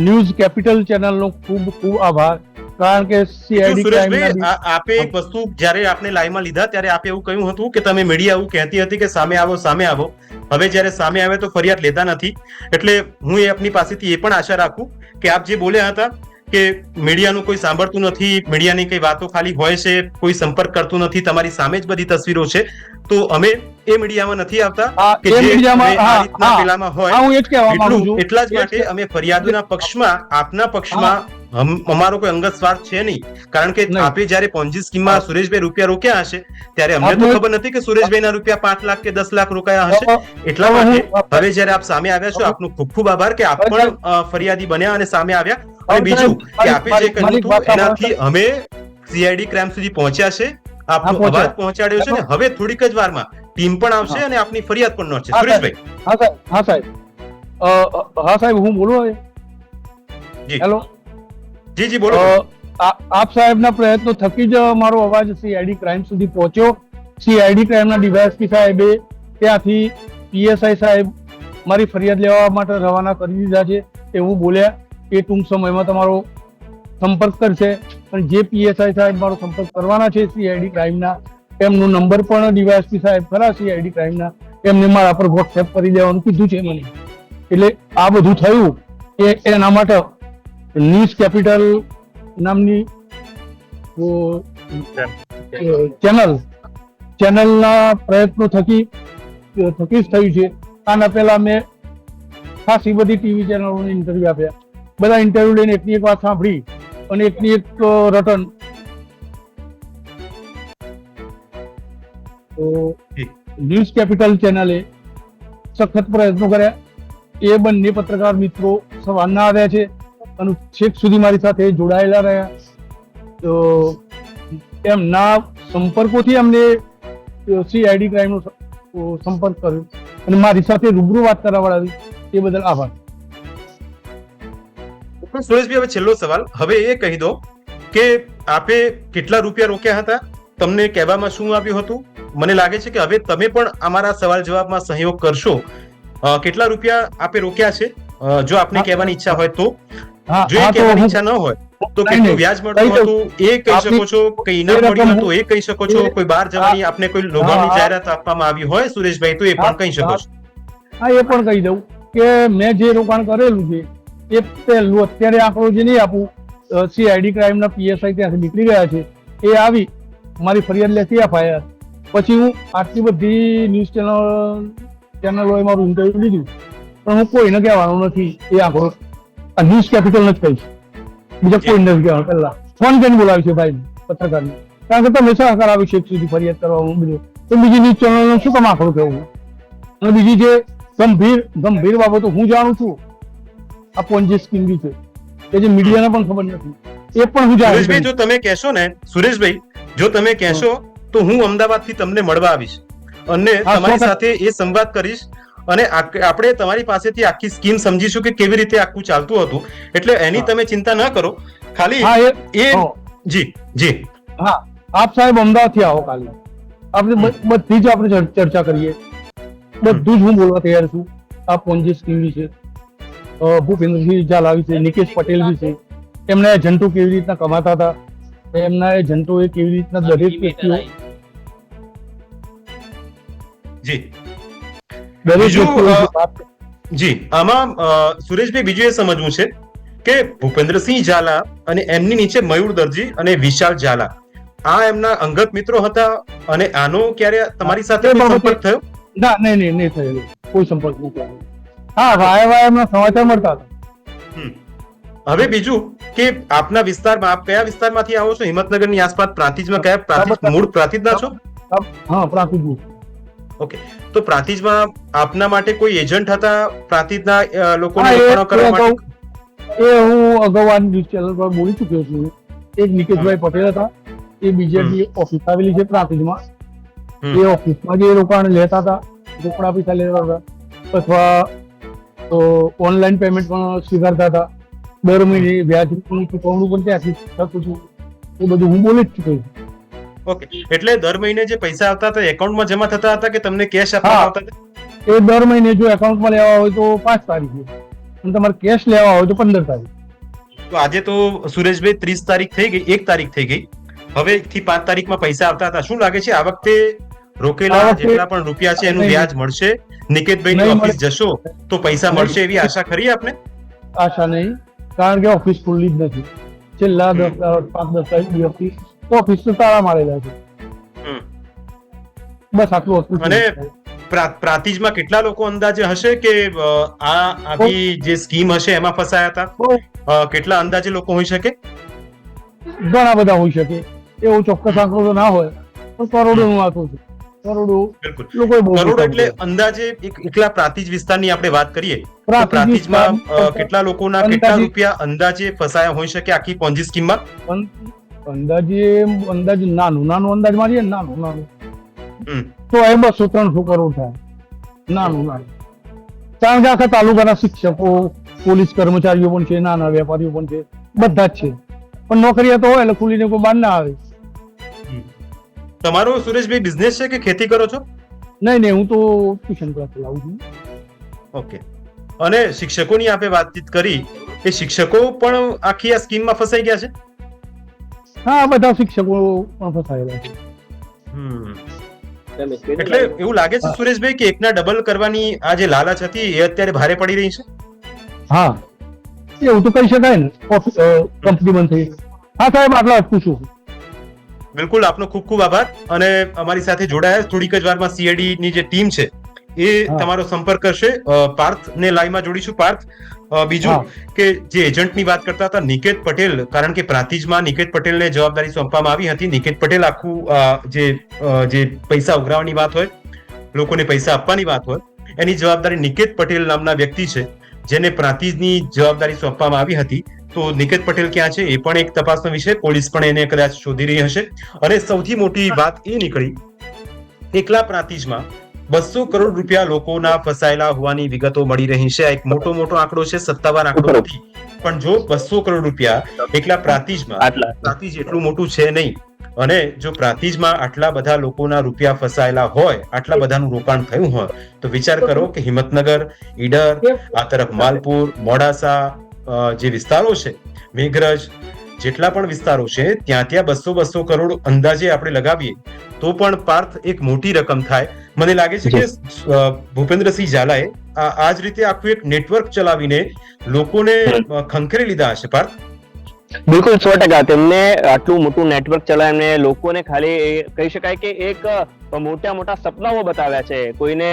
ન્યૂઝ કેપિટલ ચેનલનો ખૂબ ખૂબ આભાર. કારણ કે સુરેશભાઈ, આપે એક વસ્તુ જ્યારે આપને લાઈવમાં લીધા ત્યારે આપે એવું કહ્યું હતું કે તમે મીડિયા એવું કહેતી હતી કે સામે આવો સામે આવો. હવે જ્યારે સામે આવે તો ફરિયાદ લેતા નથી. એટલે હું એ આપની પાસેથી એ પણ આશા રાખું કે આપ જે બોલ્યા હતા કે મીડિયાનું કોઈ સાંભળતું નથી, મીડિયાની કઈ વાતો ખાલી હોય છે, કોઈ સંપર્ક કરતું નથી, તમારી સામે જ બધી તસવીરો છે, તો અમે એ મીડિયામાં નથી આવતા કે જે પેલામાં હોય. એટલા જ માટે અમે ફરિયાદોના પક્ષમાં, આપના પક્ષમાં અમારો કોઈ અંગત સ્વાર્થ છે નહીં. કારણ કે આપે જયારે પોન્જી સ્કીમમાં સુરેશભાઈ રૂપિયા રોક્યા હશે ત્યારે અમને તો ખબર નથી કે સુરેશભાઈના રૂપિયા 5 લાખ કે 10 લાખ રોકાયા હશે. એટલા માટે હવે જયારે આપ સામે આવ્યા છો, આપનો ખૂબ ખૂબ આભાર કે આપ પણ ફરિયાદી બન્યા અને સામે આવ્યા. અને બીજું કે આપે જે કહ્યું હતું એનાથી અમે સીઆઈડી ક્રાઇમ સુધી પહોંચ્યા છે, આપનો અવાજ પહોંચાડ્યો છે ને હવે થોડીક જ વારમાં ટીમ પણ આવશે અને આપની ફરિયાદ પણ નોંધશે. સુરેશભાઈ. હા સાહેબ, હું બોલું હવે? હેલો. જી જી બોલો. આપ સાહેબના પ્રયત્નો થકી જ મારો અવાજ સીઆઈડી ક્રાઇમ સુધી પહોંચ્યો. સીઆઈડી ક્રાઇમના ડીવાયએસપી સાહેબે ત્યાંથી પીએસઆઈ સાહેબ મારી ફરિયાદ લેવા માટે રવાના કરી દીધા છે. એવું બોલ્યા કે ટૂંક સમયમાં તમારો સંપર્ક કરશે. અને જે પીએસઆઈ સાહેબ મારો સંપર્ક કરવાના છે સીઆઈડી ક્રાઇમના, એમનો નંબર પણ ડીવાયએસપી સાહેબ ખરા સીઆઈડી ક્રાઇમના, એમને મારા પર વોટ્સએપ કરી દેવાનું કીધું છે મને. એટલે આ બધું થયું એના માટે ન્યૂઝ કેપિટલ નામની ચેનલના પ્રયત્નો થકી જ થયું છે. આના પહેલા મેં ખાસી બધી ટીવી ચેનલોને ઇન્ટરવ્યુ આપ્યા. બધા ઇન્ટરવ્યુ લઈને એકની એક વાત સાંભળી અને એકની એક રટન. ન્યૂઝ કેપિટલ ચેનલે સખત પ્રયત્નો કર્યા. એ બંને પત્રકાર મિત્રો સવારના આવ્યા છે અને છેક સુધી મારી સાથે જોડાયેલા રહ્યા. તો એમના સંપર્કોથી અમને સીઆઈડી ક્રાઇમનો સંપર્ક કર્યો અને મારી સાથે રૂબરૂ વાત કરાવડાવી. એ બદલ આભાર. સુરેશભાઈ, હવે છેલ્લો સવાલ હવે એ કહી દો કે આપે કેટલા રૂપિયા રોક્યા હતા, તમને કહેવામાં શું આવ્યું હતું? મને લાગે છે કે હવે તમે પણ અમારા સવાલ જવાબમાં સહયોગ કરશો. કેટલા રૂપિયા આપે રોક્યા છે? જો આપને કહેવાની ઈચ્છા હોય તો. જો એ કહેવાની ઈચ્છા ન હોય તો કેટલું વ્યાજ મળતું હતું એ કહી શકો છો, કઈ ઇનામ મળ્યું હતું એ કહી શકો છો, કોઈ બહાર જવાની આપને કોઈ લોભામણી જાહેરાત આપવામાં આવી હોય સુરેશભાઈ તો એ પણ કહી શકો છો. હા, એ પણ કહી દઉં કે મેં જે રોકાણ કરેલું છે એ પહેલું અત્યારે આંકડો જે નહીં આપું, સીઆઈડી ક્રાઇમના પીએસઆઈ ત્યાંથી નીકળી ગયા છે, એ આવી મારી ફરિયાદ લેતી એફઆઈઆર. પછી હું આટલી બધી ન્યૂઝ ચેનલોએ મારું ઇન્ટરવ્યુ લીધું પણ હું કોઈને કહેવાનું નથી. એ આંકડો ન્યૂઝ કેપિટલ જ કહીશ, બીજા કોઈ નથી કહેવાનું. પહેલા ફોન કરીને બોલાવ્યું છે ભાઈ પત્રકારને કારણ કે તમે શું કરાવી છે સુધી ફરિયાદ કરવામાં બધું, તો બીજી ન્યૂઝ ચેનલનો શું કામ આંકડો કહેવું? અને બીજી જે ગંભીર બાબતો હું જાણું છું, આ પોન્જી સ્કીમ બી છે કે જે મીડિયાને પણ ખબર નથી, એ પણ હું જાણું સુરેશભાઈ, છું. જો તમે કહેશો ને, સુરેશભાઈ, જો તમે કહેશો તો હું અમદાવાદથી તમને મળવા આવીશ અને હા, તમારી 100%. સાથે એ સંવાદ કરીશ અને આપણે તમારી પાસેથી આખી સ્કીમ સમજીશું કે કેવી રીતે આખું ચાલતું હતું. એટલે એની તમે ચિંતા ન કરો, ખાલી હા એ હા. જી હા, આપ સાહેબ અમદાવાદથી આવો કાલે, આપણે બધી જ આપણે ચર્ચા કરીએ. બધું જ હું બોલવા તૈયાર છું. આ પોન્જી સ્કીમ વિશે, ભૂપેન્દ્રસિંહ ઝાલા વિશે, નિકેશ પટેલ વિશે, એમના એજન્ટો કેવી રીતના કમાતા હતા, એમના એજન્ટો એ કેવી રીતના દરેક વ્યક્તિઓ જી દરેક બીજું, વ્યક્તિઓ વિશે વાત જી આમાં સુરેશભાઈ બીજું એ સમજવું છે કે ભૂપેન્દ્રસિંહ ઝાલા અને એમની નીચે મયુર દરજી અને વિશાલ ઝાલા, આ એમના અંગત મિત્રો હતા અને આનો ક્યારે તમારી સાથે કોઈ સંપર્ક થયો? ના, નહીં થયેલો, કોઈ સંપર્ક નહીં થયેલો. હા, વાયા એમના સમાચાર મળતા હતા. હવે બીજું કે આપના વિસ્તારમાં, આપ કયા વિસ્તારમાંથી આવો છો? હિંમતનગરની આસપાસ પ્રાંતિજમાં કયા પ્રાંતિજ, મૂળ પ્રાંતિજના છો? હા, પ્રાંતિજ. ઓકે, તો પ્રાંતિજમાં આપના માટે કોઈ એજન્ટ હતા પ્રાંતિજના લોકોને હા, રોકાણો કરવા માટે? એ હું અગાઉ આ ન્યૂઝ ચેનલ પર બોલી ચુક્યો છું. એક નિકેશભાઈ પટેલ હતા, એ બીજેપી ઓફિસ આવેલી છે પ્રાંતિજમાં. એ ઓફિસમાં જે રોકાણ લેતા હતા, રોકડા પૈસા લેતા હતા, અથવા ઓનલાઈન પેમેન્ટ પણ સ્વીકારતા હતા. દર મહિને વ્યાજ ચૂકવણું પણ ત્યાંથી થતું હતું. એ બધું હું બોલી જ ચુક્યો છું. ઓકે, એટલે દર મહિને જે પૈસા આવતા હતા એકાઉન્ટમાં જમા થતા હતા કે તમને કેશ આપવામાં આવતા હતા? એ દર મહિને જો એકાઉન્ટમાં લેવા હોય તો 5 તારીખે, અને તમારે કેશ લેવા હોય તો 15 તારીખ. તો આજે તો સુરેશભાઈ 30 તારીખ થઈ ગઈ, 1 તારીખ થઈ ગઈ, હવે થી 5 તારીખમાં પૈસા આવતા હતા. શું લાગે છે આ વખતે રોકેલા જેટલા પણ રૂપિયા છે એનું વ્યાજ મળશે? નિકેતભાઈની ઓફિસ જશો તો પૈસા મળશે એવી આશા ખરી આપને? આશા નહીં, કારણ કે ઓફિસ ખુલ્લી જ નથી. છેલ્લા 5-10 દિવસથી ઓફિસ તો તાળા મારેલા છે. બસ આટલું હતું. અને પ્રાંતિજમાં કેટલા લોકો અંદાજે હશે કે આ આખી જે સ્કીમ હશે એમાં ફસાયા હતા? કેટલા અંદાજે લોકો હોઈ શકે? ઘણા બધા હોઈ શકે, એવો ચોક્કસ આંકડો તો ના હોય, પણ કરોડો નું આંકડો છે. કરોડો લોકો, કરોડ એટલે અંદાજે એકલા પ્રાંતિજ વિસ્તારની આપણે વાત કરીએ તો પ્રાંતિજમાં કેટલા લોકોના કેટલા રૂપિયા અંદાજે ફસાયા હોઈ શકે આખી પોન્જી સ્કીમમાં? અંદાજ નાનું અંદાજ મારીએ, નાનું તો એ 200-300 કરોડ થાય. નાનું, કારણ કે આખા તાલુકાના શિક્ષકો, પોલીસ કર્મચારીઓ પણ છે, નાના વેપારીઓ પણ છે, બધા જ છે. પણ નોકરીયા તો હોય એટલે ખુલીને કોઈ બહાર ના આવે. તમારો સુરેશભાઈ બિઝનેસ છે કે ખેતી કરો છો? નહીં, હું તો ટ્યુશન ક્લાસ ચલાવું છું. ઓકે, અને શિક્ષકોની આપણે વાતચીત કરી, એ શિક્ષકો પણ આખી આ સ્કીમમાં ફસાઈ ગયા છે? હા, બધા શિક્ષકો પણ ફસાયેલા છે. એટલે એવું લાગે છે સુરેશભાઈ કે એકના ડબલ કરવાની આ જે લાલચ હતી એ અત્યારે ભારે પડી રહી છે? હા, એવું તો કહી શકાય ને. કંપની બંધ થઈ. હા સાહેબ, આટલા અટકું છું. બિલકુલ, આપનો ખૂબ ખૂબ આભાર. અને અમારી સાથે જોડાયા થોડીક જ વારમાં સીઆઈડી ની જે ટીમ છે એ તમારો સંપર્ક કરશે. પાર્થ ને લાઈવમાં જોડીશું. પાર્થ, બીજું કે જે એજન્ટની વાત કરતા હતા નિકેત પટેલ, કારણ કે પ્રાંતિજમાં નિકેત પટેલને જવાબદારી સોંપવામાં આવી હતી. નિકેત પટેલ આખું જે પૈસા ઉઘરાવવાની વાત હોય, લોકોને પૈસા આપવાની વાત હોય, એની જવાબદારી નિકેત પટેલ નામના વ્યક્તિ છે, જેને પ્રાંતિજની જવાબદારી સોંપવામાં આવી હતી. તો નિકેત પટેલ ક્યાં છે એ પણ એક તપાસનો વિષય. પોલીસ પણ એને કદાચ શોધી રહી હશે. અને સૌથી મોટી વાત એ નીકળી, એકલા પ્રાંતિજમાં 200 કરોડ રૂપિયા લોકોના ફસાયેલા હોવાની વિગતો મળી રહી છે. આ એક મોટો આંકડો છે, સત્તાવાર આંકડો નથી, પણ જો 200 કરોડ રૂપિયા એકલા પ્રાંતિજમાં, પ્રાંતિજ એટલું મોટું છે નહીં, અને જો પ્રાંતિજમાં આટલા બધા લોકોના રૂપિયા ફસાયેલા હોય, આટલા બધાનું રોકાણ થયું હોય, તો વિચાર કરો કે હિંમતનગર, ઈડર, આ તરફ માલપુર, મોડાસા જે વિસ્તારો છે, મેઘરજ, જેટલા પણ વિસ્તારો છે ત્યાં 200 કરોડ અંદાજે આપણે લગાવીએ તો પણ પાર્થ એક મોટી રકમ થાય. મને લાગે છે કે ભૂપેન્દ્રસિંહ ઝાલાએ આ જ રીતે આખું એક નેટવર્ક ચલાવીને લોકોને ખંખેરી લીધા હશે. પાર્થ, બિલકુલ 100%. તેમને આટલું મોટું નેટવર્ક ચલાવીને લોકોને ખાલી કહી શકાય કે એક મોટા મોટા સપનાઓ બતાવ્યા છે. કોઈને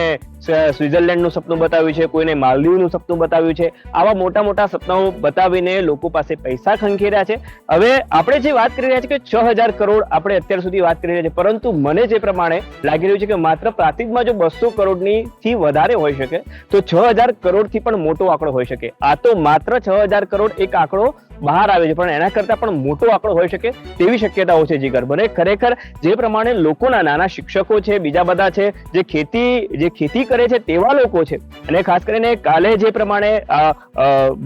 સ્વિટ્ઝરલેન્ડનું સપનું બતાવ્યું છે, કોઈને માલદીવનું સપનું બતાવ્યું છે. આવા મોટા મોટા સપનાઓ બતાવીને લોકો પાસે પૈસા ખંખેર્યા છે. હવે આપણે જે વાત કરી રહ્યા છીએ કે 6,000 કરોડ આપણે અત્યાર સુધી વાત કરી રહ્યા છીએ, પરંતુ મને જે પ્રમાણે લાગી રહ્યું છે કે માત્ર પ્રાંતિજમાં જો 200 કરોડની થી વધારે હોઈ શકે તો 6,000 કરોડથી પણ મોટો આંકડો હોઈ શકે. આ તો માત્ર 6,000 કરોડ એક આંકડો બહાર આવે છે, પણ એના કરતા પણ મોટો આંકડો હોઈ શકે તેવી શક્યતાઓ છે. જીગર, મને ખરેખર જે પ્રમાણે લોકોના નાના શિક્ષકો છે, બીજા બધા છે, જે ખેતી કરે છે તેવા લોકો છે, અને ખાસ કરીને કાલે જે પ્રમાણે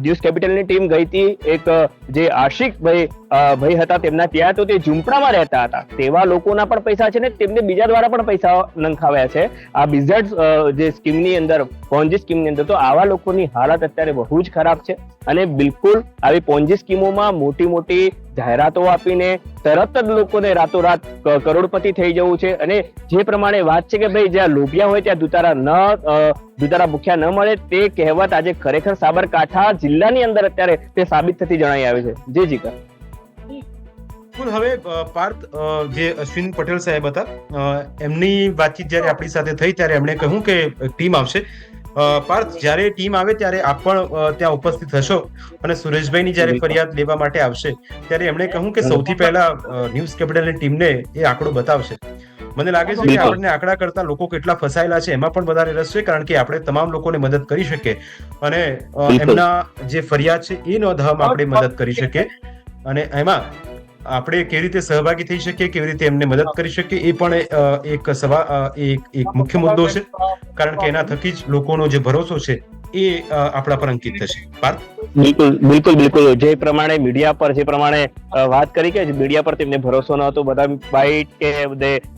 ન્યૂઝ કેપિટલની ટીમ ગઈ હતી, એક જે આશિક ભાઈ હતા તેમના ત્યાં, તો તે ઝૂંપડામાં રહેતા હતા તેવા લોકોના પણ પૈસા છે ને તેમને બીજા દ્વારા પણ પૈસા નંખાવ્યા છે આ બિઝનેસ જે સ્કીમની અંદર, પોન્જી સ્કીમની અંદર. તો આવા લોકોની હાલત અત્યારે બહુ જ ખરાબ છે, અને બિલકુલ આવી પોન્જી સ્કીમોમાં મોટી મોટી જાહેરાતો આપીને તરત જ લોકોને રાતોરાત કરોડપતિ થઈ જવું છે. અને જે પ્રમાણે વાત છે કે ભાઈ જ્યાં લોભિયા હોય ત્યાં દુતારા ભૂખ્યા ન મળે, તે કહેવત આજે ખરેખર સાબરકાંઠા જિલ્લાની અંદર અત્યારે તે સાબિત થતી જણાઈ આવે છે. જે જીગર, હવે પાર્થ, જે અશ્વિન પટેલ સાહેબ હતા, એમની વાતચીત જ્યારે આપણી સાથે થઈ ત્યારે એમણે કહ્યું કે ટીમ આવશે. પાર્થ, જ્યારે ટીમ આવે ત્યારે આપ પણ ત્યાં ઉપસ્થિત હશો, અને સુરેશભાઈની જ્યારે ફરિયાદ લેવા માટે આવશે ત્યારે એમણે કહ્યું કે સૌથી પહેલા ન્યૂઝ કેપિટલની ટીમને એ આંકડો બતાવશે. મને લાગે છે કે આપણને આંકડા કરતા લોકો કેટલા ફસાયેલા છે એમાં પણ વધારે રસ છે, કારણ કે આપણે તમામ લોકોને મદદ કરી શકીએ અને એમના જે ફરિયાદ છે એ નોંધવામાં આપણે મદદ કરી શકીએ, અને એમાં આપણે કેવી રીતે સહભાગી થઈ શકીએ, કેવી રીતે એમને મદદ કરી શકીએ, એ પણ એક મુખ્ય મુદ્દો છે, કારણ કે એના થકી જ લોકોનો જે ભરોસો છે એ આપણા પર અંકિત થશે. બિલકુલ જે પ્રમાણે મીડિયા પર જે પ્રમાણે વાત કરી કે મીડિયા પર તેમને ભરોસો ન હતો, બધા બાઇટ કે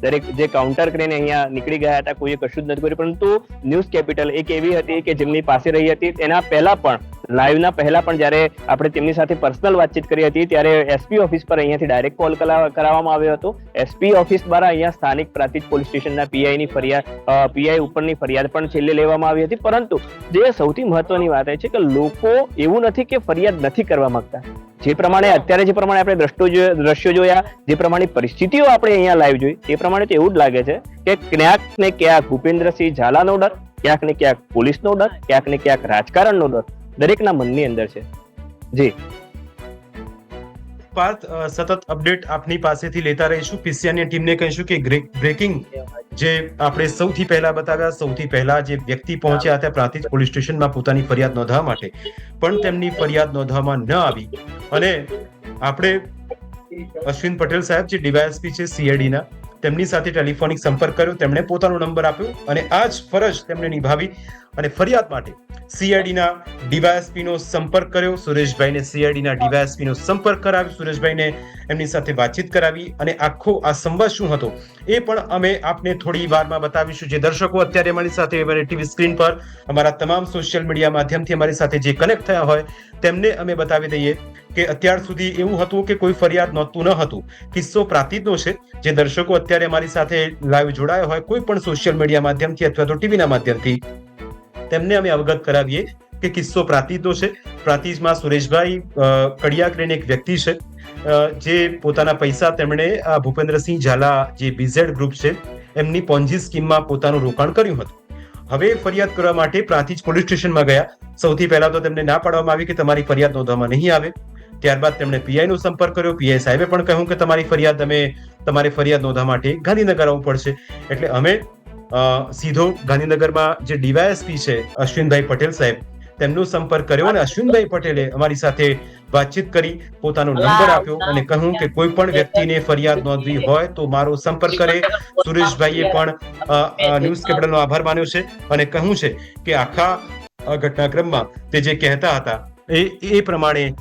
દરેક જે કાઉન્ટર કરીને અહીંયા નીકળી ગયા હતા, કોઈએ કશું જ નથી કર્યું. પરંતુ ન્યૂઝ કેપિટલ એક એવી હતી કે જેમની પાસે રહી હતી. એના પહેલા પણ લાઈવના પહેલા પણ જ્યારે આપણે તેમની સાથે પર્સનલ વાતચીત કરી હતી ત્યારે એસપી ઓફિસ પર અહીંયાથી ડાયરેક્ટ કોલ કરાવવામાં આવ્યો હતો. એસપી ઓફિસ દ્વારા અહીંયા સ્થાનિક પ્રાંતિજ પોલીસ સ્ટેશનના પીઆઈ ઉપરની ફરિયાદ પણ છેલ્લે લેવામાં આવી હતી. પરંતુ જે સૌથી મહત્વની વાત એ છે કે લોકો એવું નથી કે ફરિયાદ નથી કરવા માંગતા. જે પ્રમાણે અત્યારે જે પ્રમાણે આપણે દ્રશ્યો જોયા, જે પ્રમાણે પરિસ્થિતિઓ આપણે અહીંયા લાઈવ જોઈ, તે પ્રમાણે તો એવું જ લાગે છે કે ક્યાંક ને ક્યાંક ભૂપેન્દ્રસિંહ ઝાલાનો ડર, ક્યાંક ને ક્યાંક પોલીસનો ડર, ક્યાંક ને ક્યાંક રાજકારણનો ડર દરેકના મનની અંદર છે. જી પાર્થ, સતત અપડેટ આપની પાસેથી લેતા રહીશું. પીસીઆરની ટીમને કહીશું કે બ્રેકિંગ જે આપણે સૌથી પહેલા બતાવ્યા, સૌથી પહેલા જે વ્યક્તિ પહોંચ્યા હતા પ્રાંતિજ પોલીસ સ્ટેશનમાં પોતાની ફરિયાદ નોંધવા માટે, પણ તેમની ફરિયાદ નોંધવામાં ન આવી, અને આપણે અશ્વિન પટેલ સાહેબ જે ડીવાયએસપી છે સીઆઈડીના, તેમની સાથે ટેલિફોનિક સંપર્ક કર્યો, તેમણે પોતાનો નંબર આપ્યો અને આ જ ફરજ તેમણે નિભાવી અને ફરિયાદ માટે સીઆઈડીના ડીવાયએસપી નો સંપર્ક કર્યો. સુરેશભાઈને સીઆઈડીના ડીવાયએસપી નો સંપર્ક કરાવ્યો, સુરેશભાઈને એમની સાથે વાતચીત કરાવી, અને આખો આ સંવાદ શું હતો એ પણ અમે આપને થોડી વારમાં બતાવીશું. જે દર્શકો અત્યારે અમારી સાથે ટીવી સ્ક્રીન પર અમારા તમામ સોશિયલ મીડિયા માધ્યમથી અમારી સાથે જે કનેક્ટ થયા હોય તેમને અમે બતાવી દઈએ કે અત્યાર સુધી એવું હતું કે કોઈ ફરિયાદ નહોતું ન હતું. કિસ્સો પ્રાંતિજનો છે. જે દર્શકો અત્યારે અમારી સાથે લાઈવ જોડાયા હોય કોઈ પણ સોશિયલ મીડિયા માધ્યમથી અથવા તો ટીવીના માધ્યમથી, તેમને અમે અવગત કરાવીએ કે કિસ્સો પ્રાંતિજનો છે. પ્રાંતિજમાં સુરેશભાઈ કડિયા કરીને એક વ્યક્તિ છે જે પોતાના પૈસા તેમણે ભૂપેન્દ્રસિંહ ઝાલા જે બીઝેડ ગ્રુપ છે એમની પોન્જી સ્કીમમાં પોતાનું રોકાણ કર્યું હતું. હવે ફરિયાદ કરવા માટે પ્રાંતિજ પોલીસ સ્ટેશનમાં ગયા. સૌથી પહેલા તો તેમને ના પાડવામાં આવી કે તમારી ફરિયાદ નોંધવામાં નહીં આવે. ત્યારબાદ તેમણે પીઆઈ નો સંપર્ક કર્યો. પીઆઈ સાહેબે પણ કહ્યું કે તમારી ફરિયાદ નોંધવા માટે ગાંધીનગર આવવું પડશે. એટલે અમે સીધો ગાંધીનગરમાં જે ડીવાયએસપી છે અશ્વિનભાઈ પટેલ સાહેબ, તેમનો સંપર્ક કર્યો અને અશ્વિનભાઈ પટેલે અમારી સાથે વાતચીત કરી, પોતાનો નંબર આપ્યો અને કહ્યું કે કોઈ પણ વ્યક્તિને ફરિયાદ નોંધવી હોય તો મારો સંપર્ક કરે. સુરેશભાઈએ પણ ન્યૂઝ કેપિટલનો આભાર માન્યો છે અને કહ્યું છે કે આખા ઘટનાક્રમમાં તે જે કહેતા હતા એ પ્રમાણે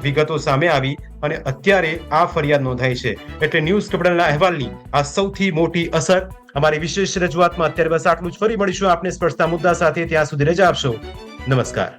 વિગતો સામે આવી અને અત્યારે આ ફરિયાદ નોંધાઈ છે. એટલે ન્યૂઝ કેપિટલના અહેવાલની આ સૌથી મોટી અસર. અમારી વિશેષ રજૂઆતમાં અત્યારે બસ આટલું જ. ફરી મળીશું આપને સ્પર્શતા મુદ્દા સાથે. ત્યાં સુધી રજા આપશો. નમસ્કાર.